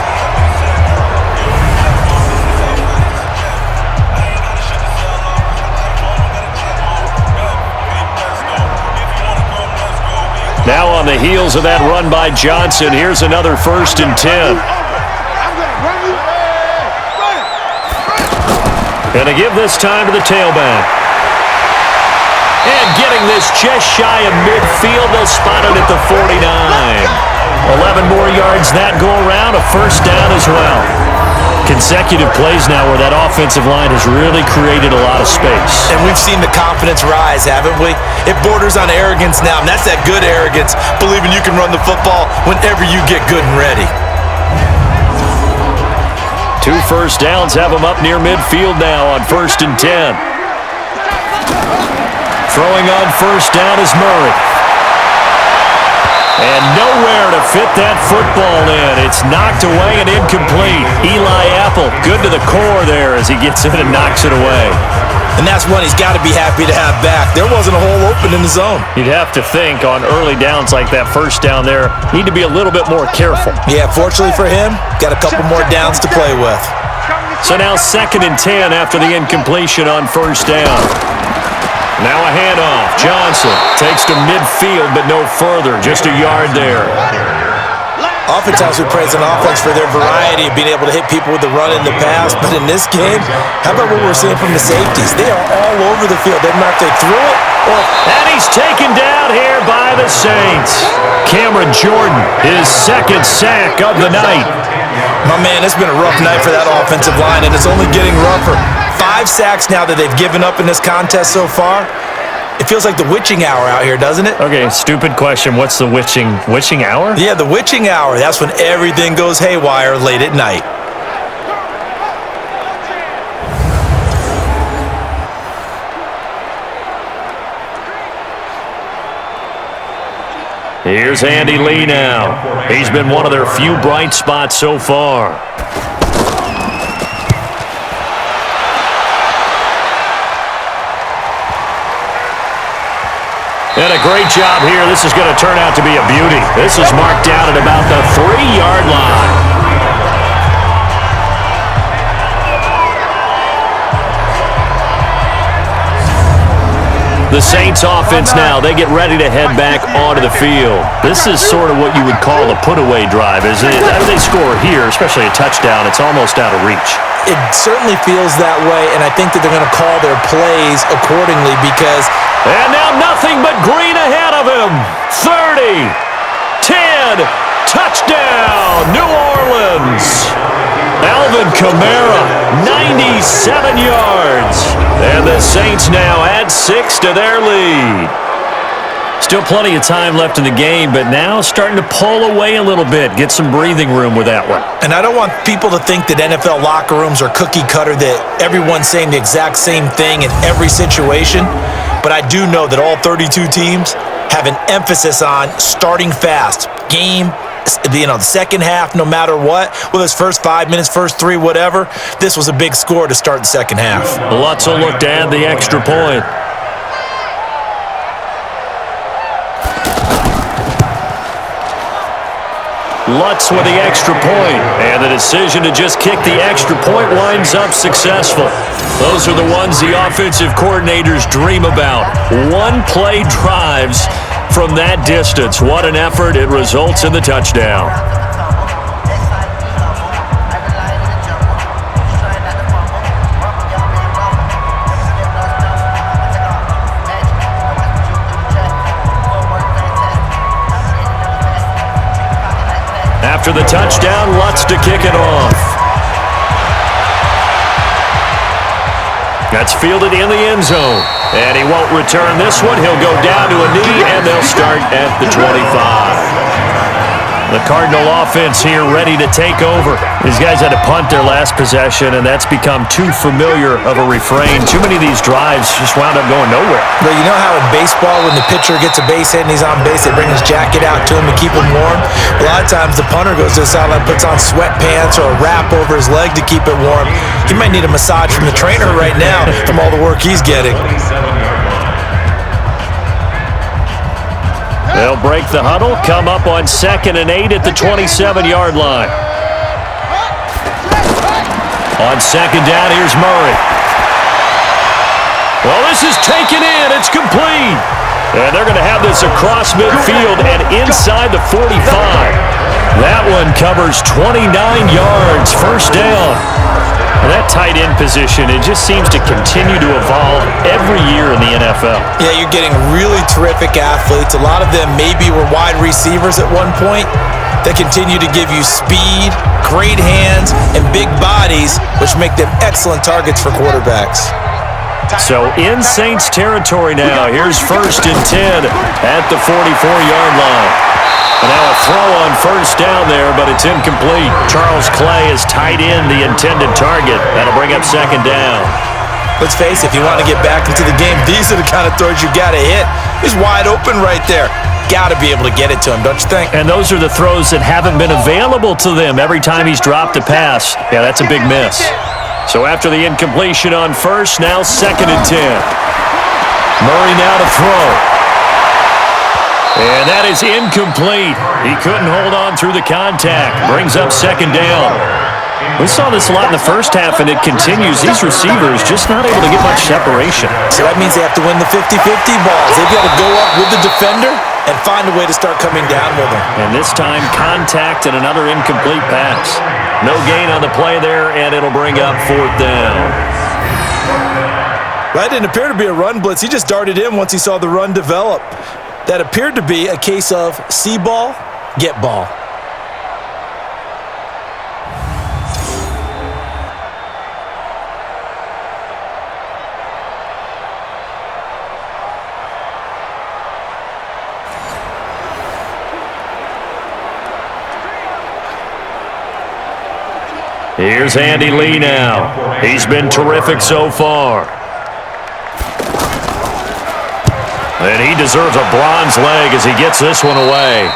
Now on the heels of that run by Johnson, here's another 1st and 10. Gonna give this time to the tailback. And getting this just shy of midfield, they'll spot it at the 49. 11 more yards that go around, a first down as well. Consecutive plays now where that offensive line has really created a lot of space. And we've seen the confidence rise, haven't we? It borders on arrogance now, and that's that good arrogance, believing you can run the football whenever you get good and ready. 2 first downs have them up near midfield now on 1st and 10. Throwing on first down is Murray. And nowhere to fit that football in. It's knocked away and incomplete. Eli Apple, good to the core there as he gets in and knocks it away. And that's one he's got to be happy to have back. There wasn't a hole open in the zone. You'd have to think on early downs like that first down there, need to be a little bit more careful. Yeah, fortunately for him, got a couple more downs to play with. So now 2nd and 10 after the incompletion on first down. Now a handoff. Johnson takes to midfield, but no further. Just a yard there. Oftentimes we praise an offense for their variety of being able to hit people with the run and the pass. But in this game, how about what we're seeing from the safeties? They are all over the field. Doesn't matter if they threw it or... And he's taken down here by the Saints. Cameron Jordan, his 2nd sack of the night. My man, it's been a rough night for that offensive line, and it's only getting rougher. 5 sacks now that they've given up in this contest so far. It feels like the witching hour out here, doesn't it? Okay, stupid question. What's the witching hour? Yeah, the witching hour. That's when everything goes haywire late at night. Here's Andy Lee now. He's been one of their few bright spots so far. And a great job here. This is going to turn out to be a beauty. This is marked down at about the 3-yard line. The Saints offense now, they get ready to head back onto the field. This is sort of what you would call a put-away drive, isn't it? As they score here, especially a touchdown, it's almost out of reach. It certainly feels that way, and I think that they're going to call their plays accordingly because... And now nothing but green ahead of him. 30, 10, touchdown, New Orleans. Alvin Kamara, 97 yards. And the Saints now add 6 to their lead. Still plenty of time left in the game, but now starting to pull away a little bit, get some breathing room with that one. And I don't want people to think that NFL locker rooms are cookie cutter, that everyone's saying the exact same thing in every situation. But I do know that all 32 teams have an emphasis on starting fast. Game, the second half, no matter what, whether it's first 5 minutes, first 3, whatever, this was a big score to start the second half. Lutz will look to add the extra point. Lutz with the extra point, and the decision to just kick the extra point winds up successful. Those are the ones the offensive coordinators dream about. One-play drives from that distance. What an effort. It results in the touchdown. after the touchdown. Lutz to kick it off. That's fielded in the end zone. And he won't return this one. He'll go down to a knee, and they'll start at the 25. The Cardinal offense here ready to take over. These guys had to punt their last possession, and that's become too familiar of a refrain. Too many of these drives just wound up going nowhere. But you know how in baseball, when the pitcher gets a base hit and he's on base, they bring his jacket out to him to keep him warm? A lot of times the punter goes to the sideline, puts on sweatpants or a wrap over his leg to keep it warm. He might need a massage from the trainer right now from all the work he's getting. They'll break the huddle, come up on 2nd and 8 at the 27-yard line. On 2nd down, here's Murray. Well, this is taken in. It's complete. And they're going to have this across midfield and inside the 45. That one covers 29 yards. First down. And that tight end position, it just seems to continue to evolve every year in the NFL. Yeah, you're getting really terrific athletes. A lot of them maybe were wide receivers at one point. They continue to give you speed, great hands, and big bodies, which make them excellent targets for quarterbacks. So in Saints territory now. Here's 1st and 10 at the 44-yard line. And now a throw on first down there, but it's incomplete. Charles Clay is tied in the intended target. That'll bring up 2nd down. Let's face it, if you want to get back into the game, these are the kind of throws you got to hit. He's wide open right there. Got to be able to get it to him, don't you think? And those are the throws that haven't been available to them every time he's dropped a pass. Yeah, that's a big miss. So after the incompletion on first, now 2nd and 10. Murray now to throw. And that is incomplete. He couldn't hold on through the contact. Brings up 2nd down. We saw this a lot in the first half, and it continues. These receivers just not able to get much separation. So that means they have to win the 50-50 balls. They've got to go up with the defender and find a way to start coming down with them. And this time, contact and another incomplete pass. No gain on the play there, and it'll bring up 4th down. That didn't appear to be a run blitz. He just darted in once he saw the run develop. That appeared to be a case of see ball, get ball. Here's Andy Lee now. He's been terrific so far. And he deserves a bronze leg as he gets this one away.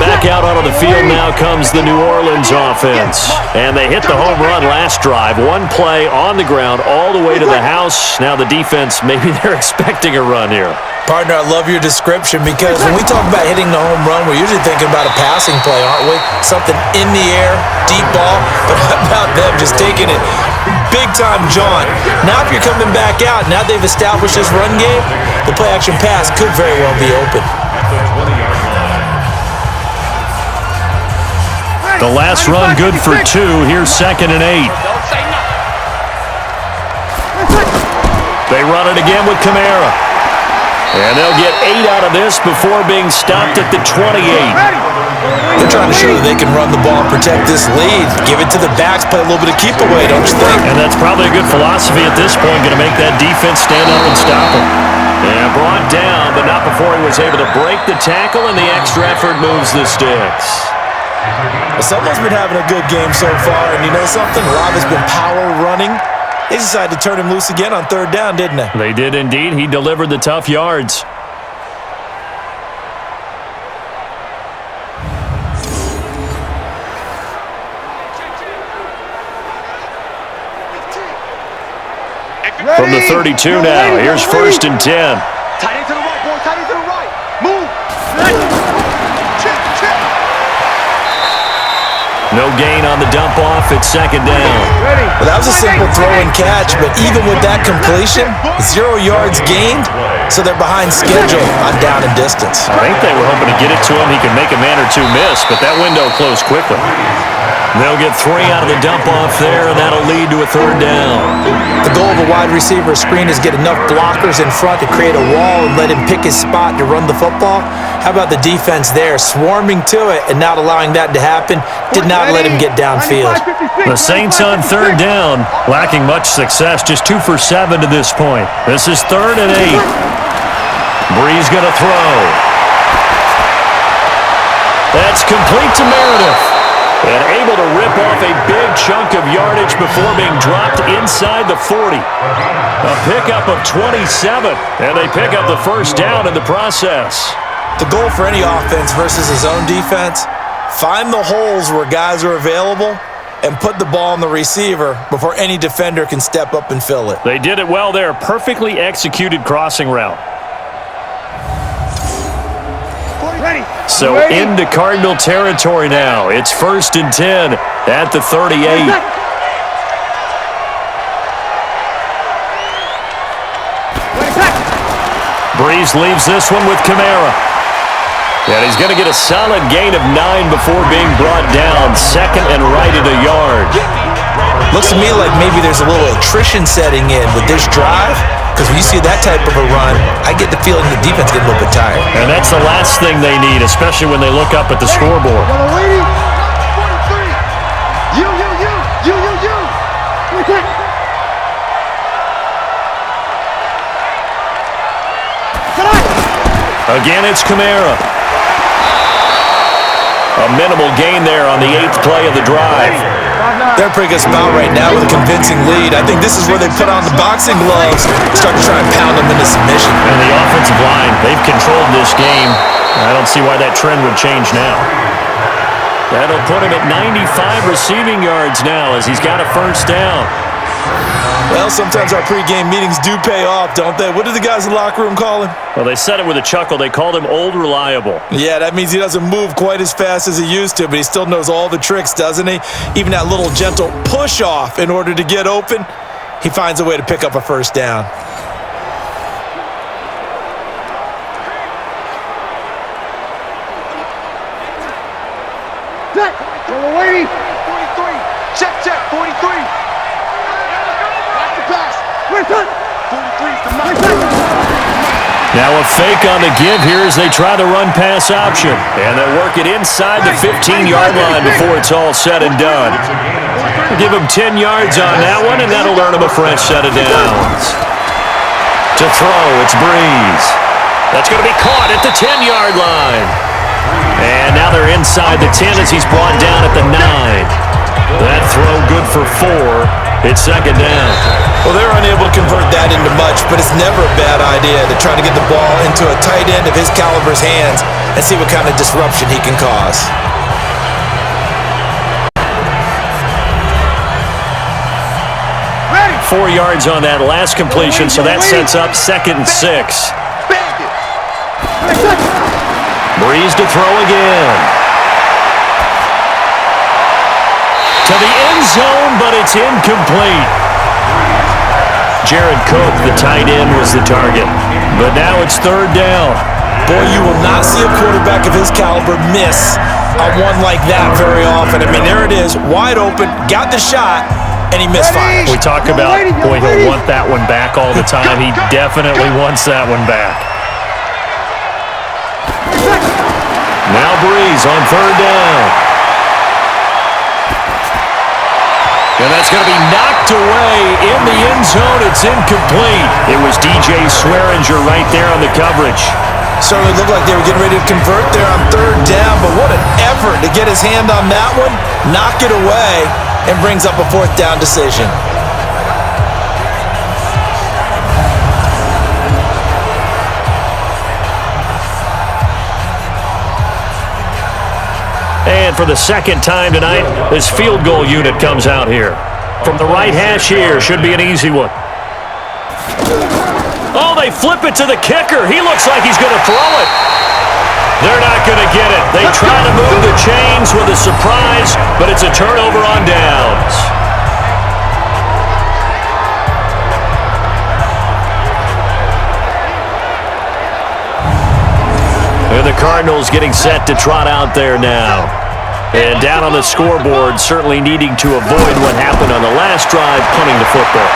Back out onto the field now comes the New Orleans offense. And they hit the home run last drive. One play on the ground all the way to the house. Now the defense, maybe they're expecting a run here. Partner, I love your description because when we talk about hitting the home run, we're usually thinking about a passing play, aren't we? Something in the air, deep ball, but how about them just taking it big-time jaunt? Now if you're coming back out, now they've established this run game, the play-action pass could very well be open. The last run good for 2. Here's 2nd and 8. They run it again with Kamara. And they'll get 8 out of this before being stopped at the 28. They're trying to show that they can run the ball and protect this lead. Give it to the backs, play a little bit of keep away, don't you think? And that's probably a good philosophy at this point, going to make that defense stand up and stop him. And brought down, but not before he was able to break the tackle, and the extra effort moves the sticks. Well, someone's been having a good game so far, and you know something? Rob has been power running. They decided to turn him loose again on 3rd down, didn't they? They did indeed. He delivered the tough yards. From the 32 now, here's 1st and 10. Tight end to the right, boy. Tight end to the right. Move. No gain on the dump off at 2nd down. Well, that was a simple throw and catch, but even with that completion, 0 yards gained, so they're behind schedule on down and distance. I think they were hoping to get it to him. He could make a man or two miss, but that window closed quickly. They'll get 3 out of the dump-off there, and that'll lead to a 3rd down. The goal of a wide receiver screen is get enough blockers in front to create a wall and let him pick his spot to run the football. How about the defense there, swarming to it and not allowing that to happen? Did not let him get downfield. The Saints on 3rd down, lacking much success, just 2 for 7 to this point. This is 3rd and 8. Brees going to throw. That's complete to Meredith. And able to rip off a big chunk of yardage before being dropped inside the 40. A pickup of 27, and they pick up the 1st down in the process. The goal for any offense versus his own defense, find the holes where guys are available and put the ball on the receiver before any defender can step up and fill it. They did it well there. Perfectly executed crossing route. So into Cardinal territory now. It's 1st and 10 at the 38. Brees leaves this one with Kamara. And he's going to get a solid gain of 9 before being brought down. 2nd and right at a yard. Looks to me like maybe there's a little attrition setting in with this drive. Because when you see that type of a run, I get the feeling the defense gets a little bit tired. And that's the last thing they need, especially when they look up at the scoreboard. Again, it's Kamara. A minimal gain there on the 8th play of the drive. They're pretty good spot right now with a convincing lead. I think this is where they put on the boxing gloves, start to try and pound them into submission. And the offensive line, they've controlled this game. I don't see why that trend would change now. That'll put him at 95 receiving yards now as he's got a 1st down. Well, sometimes our pregame meetings do pay off, don't they? What do the guys in the locker room call him? Well, they said it with a chuckle. They called him Old Reliable. Yeah, that means he doesn't move quite as fast as he used to, but he still knows all the tricks, doesn't he? Even that little gentle push-off in order to get open, he finds a way to pick up a 1st down. We're waiting. 43. Check, 43. Now a fake on the give here as they try the run-pass option. And they'll work it inside the 15-yard line before it's all said and done. Give him 10 yards on that one, and that'll earn him a fresh set of downs. To throw, it's Brees. That's going to be caught at the 10-yard line. And now they're inside the 10 as he's brought down at the 9. That throw good for 4. It's 2nd down. Well, they're unable to convert that into much, but it's never a bad idea to try to get the ball into a tight end of his caliber's hands and see what kind of disruption he can cause. Ready. 4 yards on that last completion, so that sets up 2nd and 6. Brees to throw again. To the end zone, but it's incomplete. Jared Cook, the tight end, was the target. But now it's 3rd down. Boy, you will not see a quarterback of his caliber miss on one like that very often. I mean, there it is, wide open, got the shot, and he misfires. We talk about, boy, he'll want that one back all the time. He definitely wants that one back. Now Brees on 3rd down. And that's going to be knocked away in the end zone. It's incomplete. It was DJ Swearinger right there on the coverage. Certainly looked like they were getting ready to convert there on 3rd down, but what an effort to get his hand on that one, knock it away, and brings up a 4th down decision. And for the 2nd time tonight, this field goal unit comes out here. From the right hash here, should be an easy one. Oh, they flip it to the kicker. He looks like he's going to throw it. They're not going to get it. They try to move the chains with a surprise, but it's a turnover on downs. And the Cardinals getting set to trot out there now. And down on the scoreboard, certainly needing to avoid what happened on the last drive, punting the football.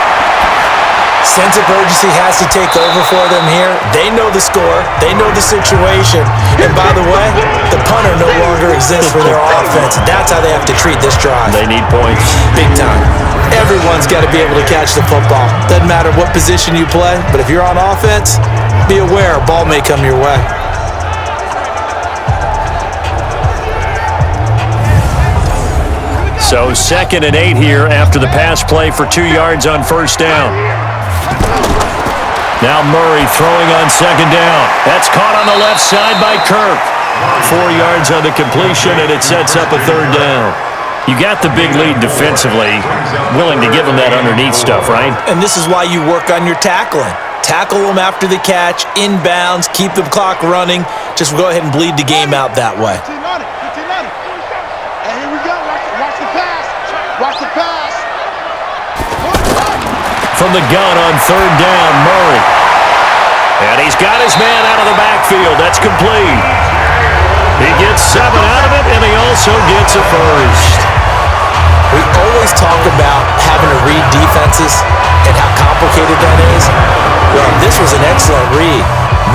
Sense of urgency has to take over for them here. They know the score. They know the situation. And by the way, the punter no longer exists for their offense. That's how they have to treat this drive. They need points. Big time. Everyone's got to be able to catch the football. Doesn't matter what position you play, but if you're on offense, be aware a ball may come your way. So 2nd and 8 here after the pass play for 2 yards on first down. Now Murray throwing on 2nd down. That's caught on the left side by Kirk. 4 yards on the completion, and it sets up a 3rd down. You got the big lead defensively, willing to give them that underneath stuff, right? And this is why you work on your tackling. Tackle them after the catch, inbounds, keep the clock running. Just go ahead and bleed the game out that way. And here we go. Watch the pass. Watch the pass. From the gun on 3rd down, Murray. And he's got his man out of the backfield. That's complete. He gets 7 out of it, and he also gets a first. We always talk about having to read defenses and how complicated that is. Well, this was an excellent read.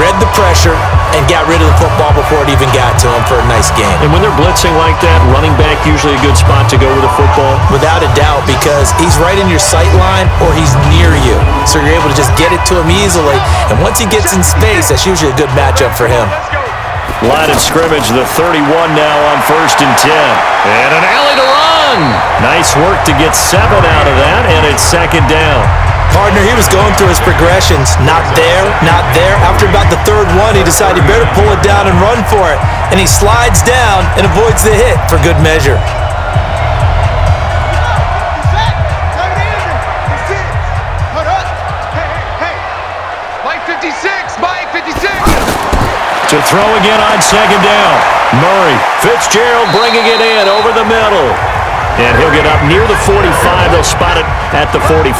Read the pressure and got rid of the football before it even got to him for a nice game. And when they're blitzing like that, running back usually a good spot to go with the football? Without a doubt, because he's right in your sight line or he's near you. So you're able to just get it to him easily. And once he gets in space, that's usually a good matchup for him. Line of scrimmage, the 31 now on 1st and 10. And an alley to run. Nice work to get 7 out of that, and it's 2nd down. Partner, he was going through his progressions. Not there, not there. After about the 3rd one, he decided he better pull it down and run for it. And he slides down and avoids the hit for good measure. To throw again on 2nd down. Murray, Fitzgerald bringing it in over the middle. And he'll get up near the 45. They'll spot it at the 44.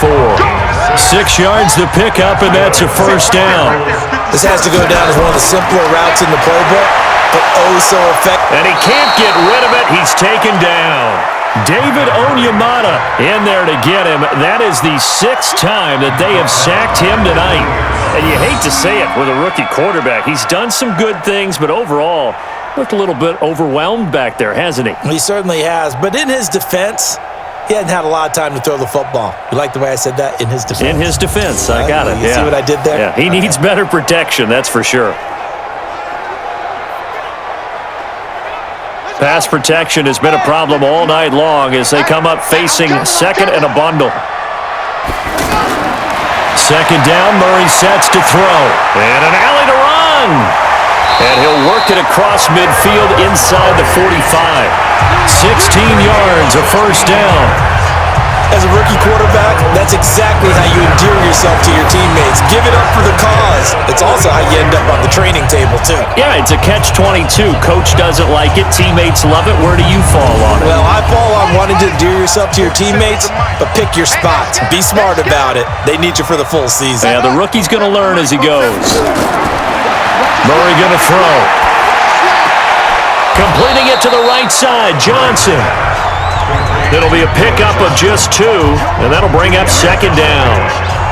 6 yards to pick up, and that's a 1st down. This has to go down as one of the simpler routes in the playbook, but oh so effective. And he can't get rid of it. He's taken down. David Onyemata in there to get him. That is the 6th time that they have sacked him tonight. And you hate to say it with a rookie quarterback. He's done some good things, but overall, looked a little bit overwhelmed back there, hasn't he? He certainly has, but in his defense, he hasn't had a lot of time to throw the football. You like the way I said that? In his defense. In his defense, I got it. You see what I did there? Yeah, he needs better protection, that's for sure. Pass protection has been a problem all night long as they come up facing 2nd and a bundle. 2nd down, Murray sets to throw. And an alley to run. And he'll work it across midfield inside the 45. 16 yards, a 1st down. As a rookie quarterback, that's exactly how you endear yourself to your teammates. Give it up for the cause. It's also how you end up on the training table, too. Yeah, it's a catch-22. Coach doesn't like it. Teammates love it. Where do you fall on it? Well, I fall on wanting to endear yourself to your teammates, but pick your spots. Be smart about it. They need you for the full season. Yeah, the rookie's going to learn as he goes. Murray going to throw. Completing it to the right side, Johnson. It'll be a pickup of just 2, and that'll bring up 2nd down.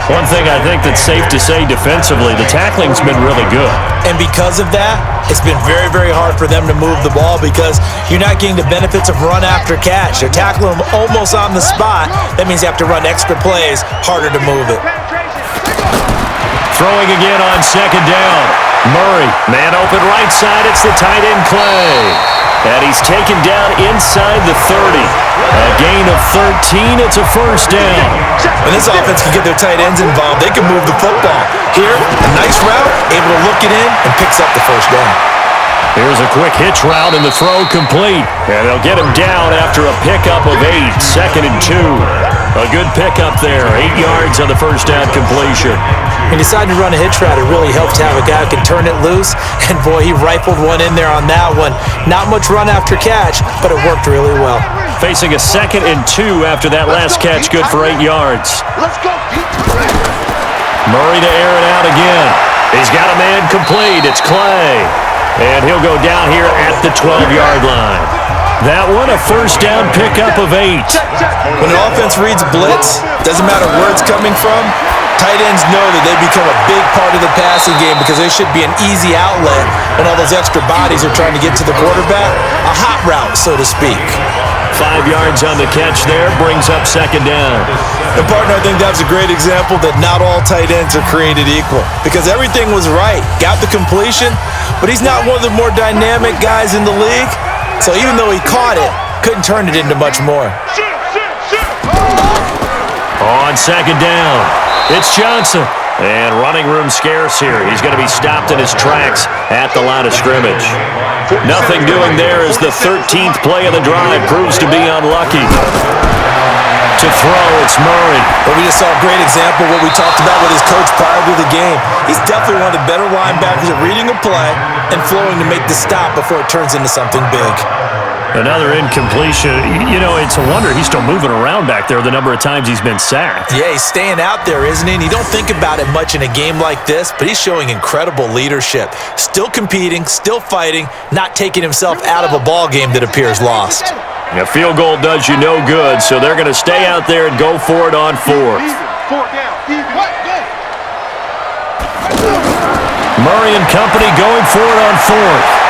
One thing I think that's safe to say defensively, the tackling's been really good. And because of that, it's been very, very hard for them to move the ball because you're not getting the benefits of run after catch. They're tackling them almost on the spot. That means you have to run extra plays, harder to move it. Throwing again on 2nd down. Murray, man open right side, it's the tight end Clay. And he's taken down inside the 30. A gain of 13, it's a 1st down. When this offense can get their tight ends involved, they can move the football. Here, a nice route, able to look it in, and picks up the 1st down. Here's a quick hitch route, and the throw complete. And they'll get him down after a pickup of 8, 2nd and 2. A good pickup there, 8 yards on the 1st down completion. He decided to run a hitch route. It really helps to have a guy who can turn it loose. And boy, he rifled one in there on that one. Not much run after catch, but it worked really well. Facing a 2nd and 2 after that last catch, good for 8 yards. Let's go. Murray to air it out again. He's got a man complete. It's Clay. And he'll go down here at the 12-yard line. That one, a first down pickup of 8. When an offense reads blitz, doesn't matter where it's coming from, tight ends know that they become a big part of the passing game because they should be an easy outlet when all those extra bodies are trying to get to the quarterback. A hot route, so to speak. 5 yards on the catch there, brings up second down. And partner, I think that was a great example that not all tight ends are created equal because everything was right. Got the completion, but he's not one of the more dynamic guys in the league. So even though he caught it, couldn't turn it into much more. On second down, it's Johnson. And running room scarce here. He's going to be stopped in his tracks at the line of scrimmage. Nothing doing there as the 13th play of the drive proves to be unlucky. To throw, it's Murray. But we just saw a great example of what we talked about with his coach prior to the game. He's definitely one of the better linebackers at reading a play and flowing to make the stop before it turns into something big. Another incompletion. You know, it's a wonder he's still moving around back there the number of times he's been sacked. Yeah, he's staying out there, isn't he? And you don't think about it much in a game like this, but he's showing incredible leadership. Still competing, still fighting, not taking himself out of a ball game that appears lost. A field goal does you no good, so they're going to stay out there and go for it on 4th. Murray and company going for it on 4th.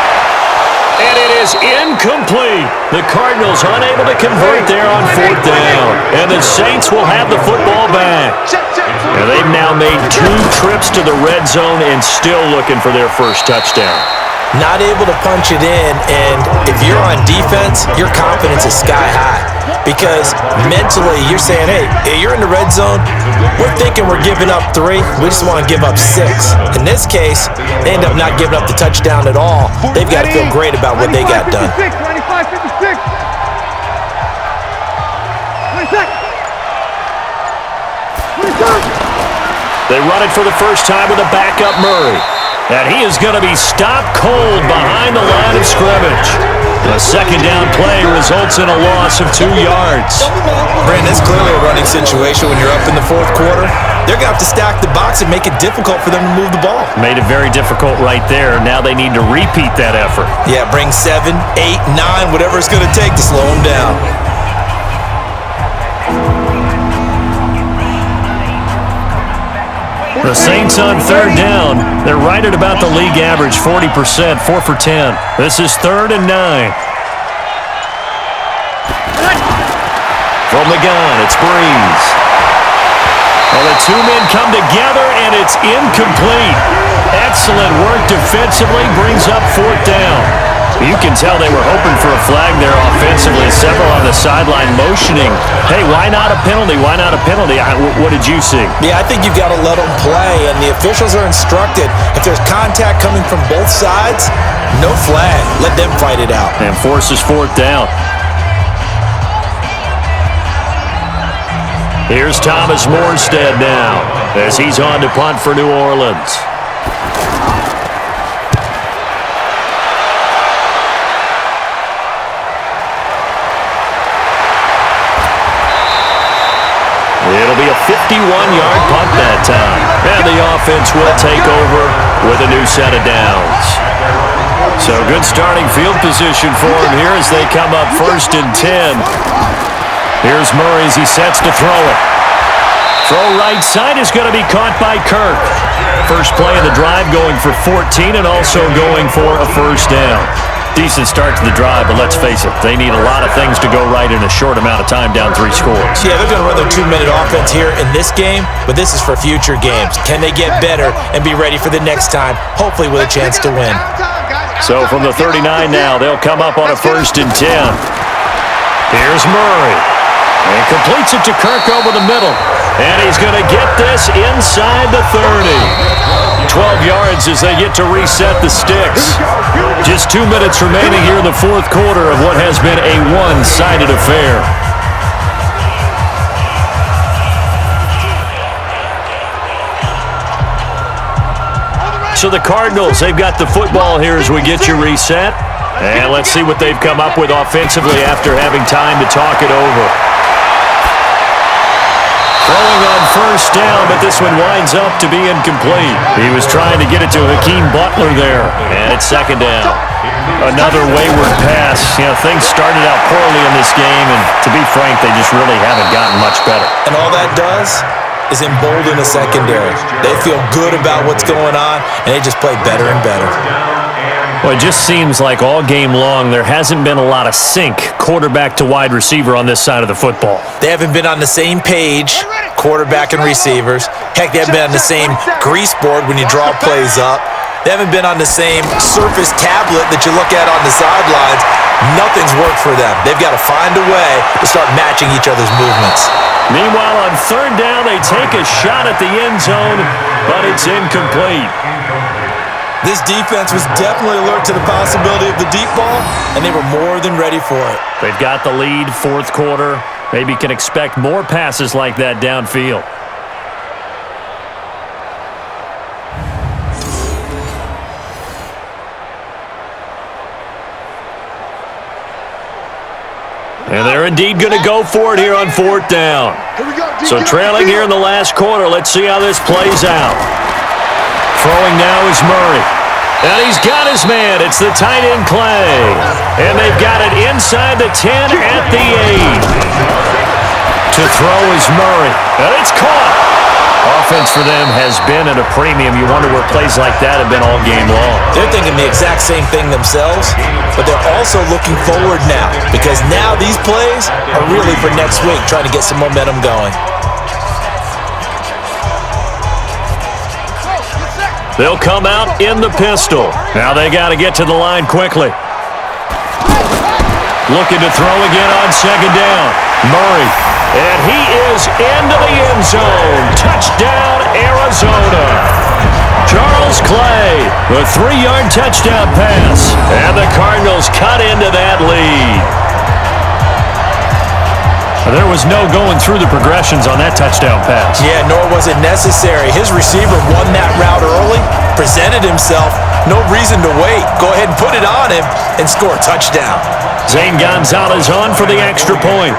And it is incomplete. The Cardinals unable to convert there on 4th down. And the Saints will have the football back. And they've now made 2 trips to the red zone and still looking for their first touchdown. Not able to punch it in, and if you're on defense, your confidence is sky high. Because mentally, you're saying, hey, you're in the red zone. We're thinking we're giving up 3. We just want to give up 6. In this case, they end up not giving up the touchdown at all. They've got to feel great about what they got done. 95-56. They run it for the first time with a backup Murray. And he is going to be stopped cold behind the line of scrimmage. A second down play results in a loss of 2 yards. Brandon, it's clearly a running situation when you're up in the 4th quarter. They're going to have to stack the box and make it difficult for them to move the ball. Made it very difficult right there. Now they need to repeat that effort. Yeah, bring 7, 8, 9, whatever it's going to take to slow them down. The Saints on 3rd down. They're right at about the league average, 40%, 4 for 10. This is 3rd and 9. From the gun, it's Breeze. Well, the 2 men come together, and it's incomplete. Excellent work defensively, brings up 4th down. You can tell they were hoping for a flag there offensively. Several on the sideline motioning. Hey, why not a penalty? Why not a penalty? What did you see? Yeah, I think you've got to let them play, and the officials are instructed. If there's contact coming from both sides, no flag. Let them fight it out. And forces 4th down. Here's Thomas Morstead now as he's on to punt for New Orleans. It'll be a 51-yard punt that time. And the offense will take over with a new set of downs. So good starting field position for him here as they come up 1st and 10. Here's Murray as he sets to throw it. Throw right side is going to be caught by Kirk. First play of the drive going for 14 and also going for a first down. Decent start to the drive, but let's face it, they need a lot of things to go right in a short amount of time down 3 scores. Yeah, they're going to run their 2-minute offense here in this game, but this is for future games. Can they get better and be ready for the next time, hopefully with a chance to win? So from the 39 now, they'll come up on a 1st and 10. Here's Murray. And completes it to Kirk over the middle. And he's going to get this inside the 30. 12 yards as they get to reset the sticks. Just 2 minutes remaining here in the 4th quarter of what has been a one-sided affair. So the Cardinals, they've got the football here as we get you reset. And let's see what they've come up with offensively after having time to talk it over. Throwing on first down, but this one winds up to be incomplete. He was trying to get it to Hakeem Butler there, and it's second down. Another wayward pass. You know, things started out poorly in this game, and to be frank, they just really haven't gotten much better. And all that does is embolden the secondary. They feel good about what's going on, and they just play better and better. Well, it just seems like all game long there hasn't been a lot of sync quarterback to wide receiver on this side of the football. They haven't been on the same page, quarterback and receivers. Heck, they haven't been on the same grease board when you draw plays up. They haven't been on the same Surface tablet that you look at on the sidelines. Nothing's worked for them. They've got to find a way to start matching each other's movements. Meanwhile, on third down, they take a shot at the end zone, but it's incomplete. This defense was definitely alert to the possibility of the deep ball, and they were more than ready for it. They've got the lead, fourth quarter. Maybe can expect more passes like that downfield. And they're indeed going to go for it here on fourth down. So trailing here in the last quarter. Let's see how this plays out. Throwing now is Murray. And he's got his man. It's the tight end Clay. And they've got it inside the 10 at the 8. To throw is Murray. And it's caught. Offense for them has been at a premium. You wonder where plays like that have been all game long. They're thinking the exact same thing themselves, but they're also looking forward now because now these plays are really for next week, trying to get some momentum going. They'll come out in the pistol. Now they got to get to the line quickly. Looking to throw again on second down. Murray. And he is into the end zone. Touchdown, Arizona. Charles Clay, the 3-yard touchdown pass. And the Cardinals cut into that lead. There was no going through the progressions on that touchdown pass. Yeah, nor was it necessary. His receiver won that route early, presented himself. No reason to wait. Go ahead and put it on him and score a touchdown. Zane Gonzalez on for the extra point.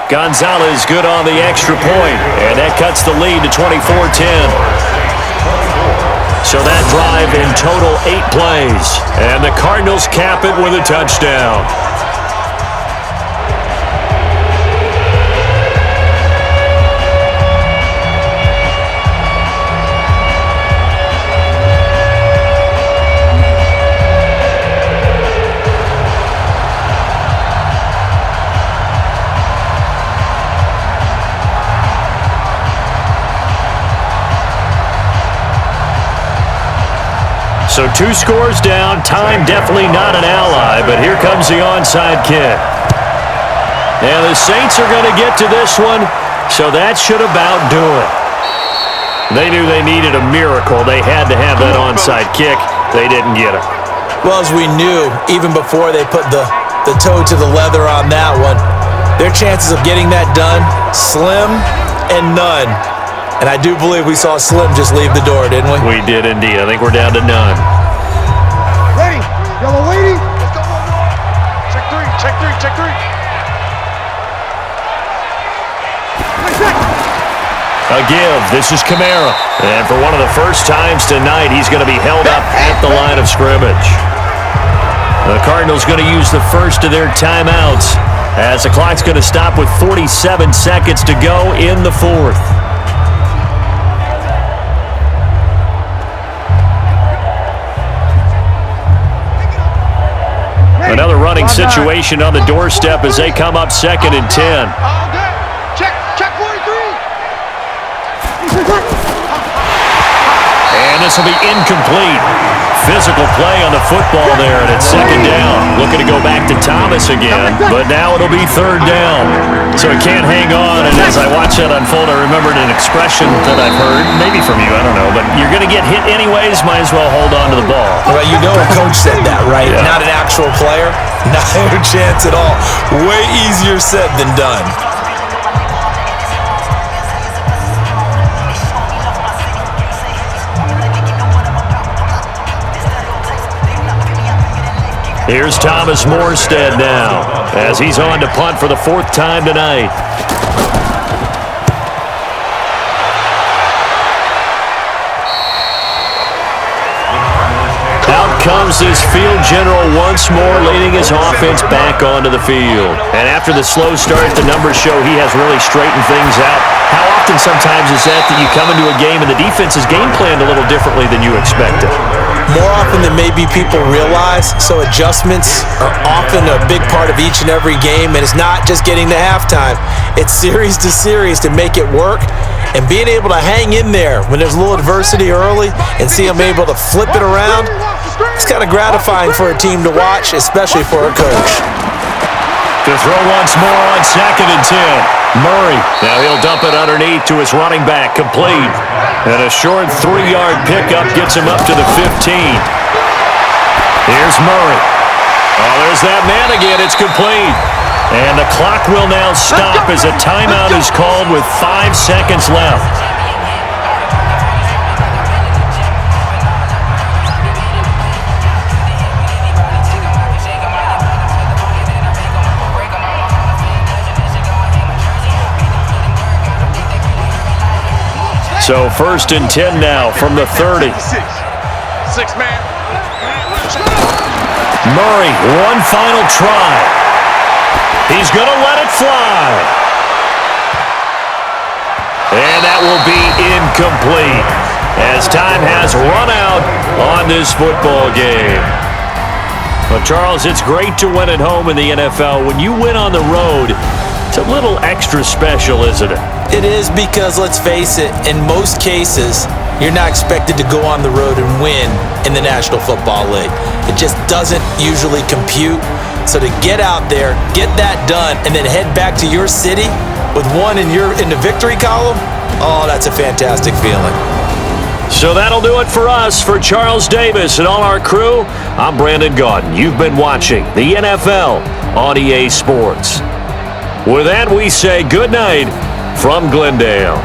Gonzalez good on the extra point, and that cuts the lead to 24-10. So that drive in total 8 plays, and the Cardinals cap it with a touchdown. So 2 scores down, time definitely not an ally, but here comes the onside kick. And the Saints are going to get to this one, so that should about do it. They knew they needed a miracle. They had to have that onside kick. They didn't get it. Well, as we knew, even before they put the toe to the leather on that one, their chances of getting that done, slim and none. And I do believe we saw Slim just leave the door, didn't we? We did indeed. I think we're down to none. Ready? Yellow lady? Let's go. Check 3, check 3, check 3. A give. This is Kamara. And for one of the first times tonight, he's going to be held up at the line of scrimmage. The Cardinals going to use the first of their timeouts as the clock's going to stop with 47 seconds to go in the fourth. Another running situation on the doorstep as they come up 2nd and 10. Check 43. And this will be incomplete. Physical play on the football there, and it's 2nd down. Looking to go back to Thomas again, but now it'll be 3rd down. So he can't hang on, and as I watch that unfold, I remembered an expression that I've heard, maybe from you, I don't know, but you're going to get hit anyways, might as well hold on to the ball. Well, you know a coach said that, right? Yeah. Not an actual player. Not a chance at all. Way easier said than done. Here's Thomas Morstead now as he's on to punt for the 4th time tonight. Out comes this field general once more, leading his offense back onto the field. And after the slow start, the numbers show he has really straightened things out. How often sometimes is that you come into a game and the defense is game planned a little differently than you expected? More often than maybe people realize, so adjustments are often a big part of each and every game, and it's not just getting to halftime. It's series to series to make it work, and being able to hang in there when there's a little adversity early and see them able to flip it around, it's kind of gratifying for a team to watch, especially for a coach. To throw once more on 2nd and 10. Murray, now he'll dump it underneath to his running back, complete. And a short 3-yard pickup gets him up to the 15. Here's Murray. Oh, there's that man again. It's complete. And the clock will now stop as a timeout is called with 5 seconds left. So 1st and 10 now from the 30. 6-man. Murray, one final try. He's going to let it fly. And that will be incomplete as time has run out on this football game. Well, Charles, it's great to win at home in the NFL. When you win on the road, it's a little extra special, isn't it? It is, because let's face it, in most cases, you're not expected to go on the road and win in the National Football League. It just doesn't usually compute. So to get out there, get that done, and then head back to your city with one in the victory column, oh, that's a fantastic feeling. So that'll do it for us. For Charles Davis and all our crew, I'm Brandon Gaudin. You've been watching the NFL on EA Sports. With that, we say good night from Glendale.